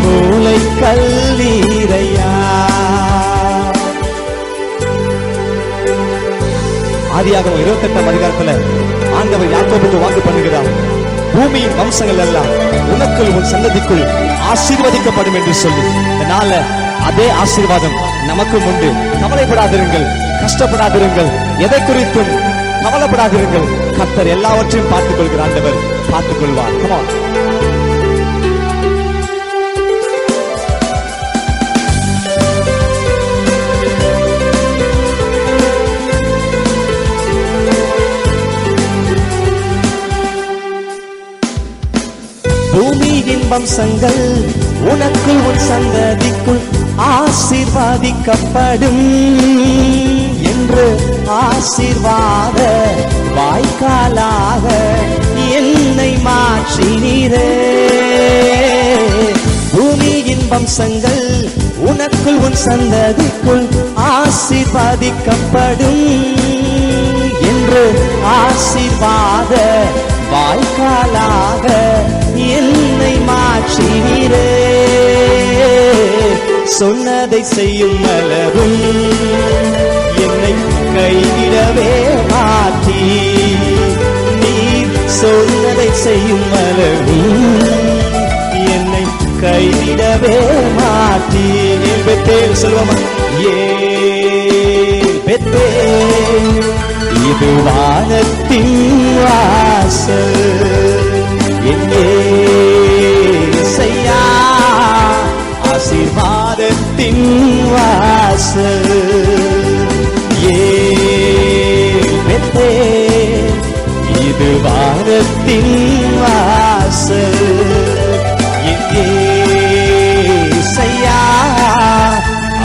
மூளை கல்நீரையா. ஆதியாகமம் 28ஆம் அதிகாரத்துல ஆண்டவர் யாக்கோபுக்கு வாக்கு பண்ணுகிறார், பூமியின் வம்சங்கள் எல்லாம் உனக்குள் உன் சந்ததிக்குள் ஆசீர்வதிக்கப்படும் என்று சொல்லி. அதனால அதே ஆசீர்வாதம் நமக்கும் உண்டு. கவலைப்படாதிருங்கள், கஷ்டப்படாதிருங்கள், எதை குறித்தும் கவலைப்படாதிருங்கள். கர்த்தர் எல்லாவற்றையும் பார்த்துக் கொள்கிற ஆண்டவர் பார்த்துக் கொள்வார். Come on. பூமியின் வம்சங்கள் உனக்குள் உன் சந்ததிக்குள் ஆசீர்வாதிக்கப்படும் என்று ஆசீர்வாத வாய்க்காலாக என்னை மாற்றினீரே. பூமியின் வம்சங்கள் உனக்குள் உன் சந்ததிக்குள் ஆசீர்வாதிக்கப்படும் என்று ஆசீர்வாத வாய்க்காலாக என்னை மாற்றினீரே. சொன்னதை செய்யும் அளவும் என்னை கைவிடவே மாற்றி, நீர் சொன்னதை செய்யும் அளவும் என்னை கைவிடவே மாற்றி. ஏன் பெத்தேல் சொல்லுவோமா? ஏன் பெத்தேல் இது வானத்தின் வாசல் என் இயேசையா ஆசீர்வாதத்தின் வாசல். ஏன் பெத்தேல் இது வானத்தின் வாசல் என் இயேசையா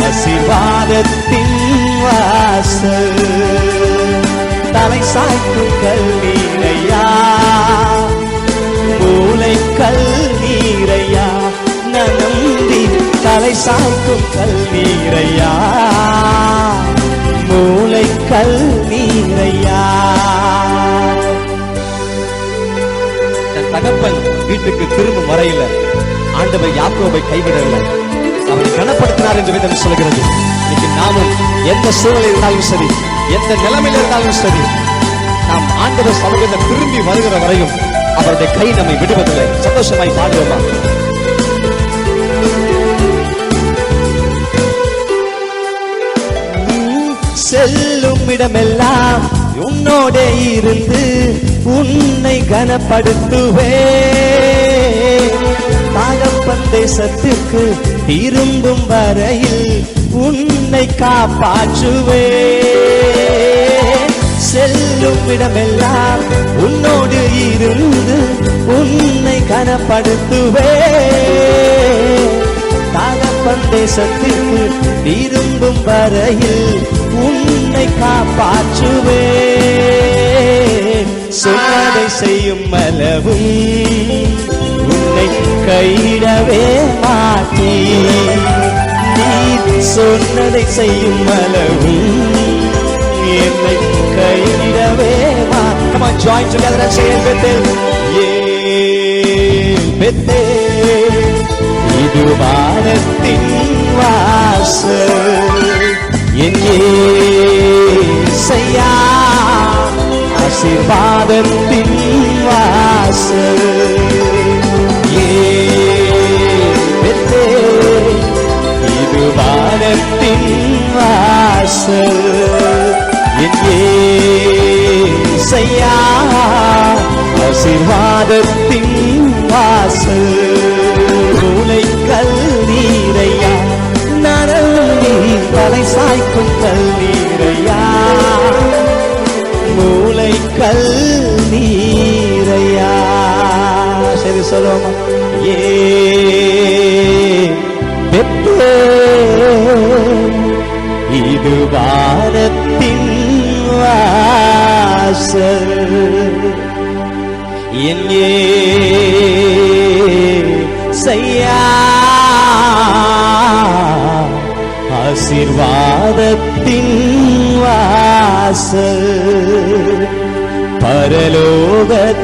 ஆசீர்வாதத்தின் வாசல். தலை சாய்க்கும் கல்நீரையா மூளை கல்நீரையா நம்பி தலை சாய்க்கும் கல்நீரையா மூளை கல்நீரையா. தன் தகப்பன் வீட்டுக்கு திரும்பும் வரையில ஆண்டவர் யாக்கோபை கைவிடவில்லை, அவனை கனப்படுத்தினார் என்று வேதம் சொல்கிறது. இன்னைக்கு நாமும் எந்த சூழ்நிலை இருந்தாலும் சரி, எந்த நிலைமையில் இருந்தாலும் சரி, நாம் ஆண்டவர் சமூகத்தில் திரும்பி வருகிற வரையும் அவருடைய கை நம்மை விடுவதில்லை. சந்தோஷமாய் பாடுவோமா? செல்லும் இடமெல்லாம் உன்னோட இருந்து உன்னை கனப்படுத்துவே. தகப்பன் தேசத்திற்கு திரும்பும் வரையில் உன்னை காப்பாற்றுவே. செல்லும் இடமெல்லாம் உன்னோடு இருந்து உன்னை கனப்படுத்துவே. தகப்பன் தேசத்திற்கு திரும்பும் வரையில் உன்னை காப்பாற்றுவே. சொன்னதை செய்யும் அளவும் உன்னை கைவிடவே மாட்டீ. நீ சொன்னதை செய்யும் அளவும் என்னை கைவிடவே மாட்டீ. Come on, join together and say it with it. ஏன் பெத்தேல் இது வானத்தின் வாசல் என் இயேசையா ஆசீர்வாதத்தின் வாசல். ஏன் பெத்தேல் இது வானத்தின் வாசல் என் இயேசையா ஆசீர்வாதத்தின் வாசல். மூளை கல்நீரையா நரம்பி தலை சாய்க்கும் கல்லீரையா, மூளை கல்லீரையா. சரி சொல்லுவோமா? ஏ பெத்தே இது வானத்தின் வாசல், என் ஏசையா ஆசீர்வாதத்தின் வாசல், பரலோகத்தின்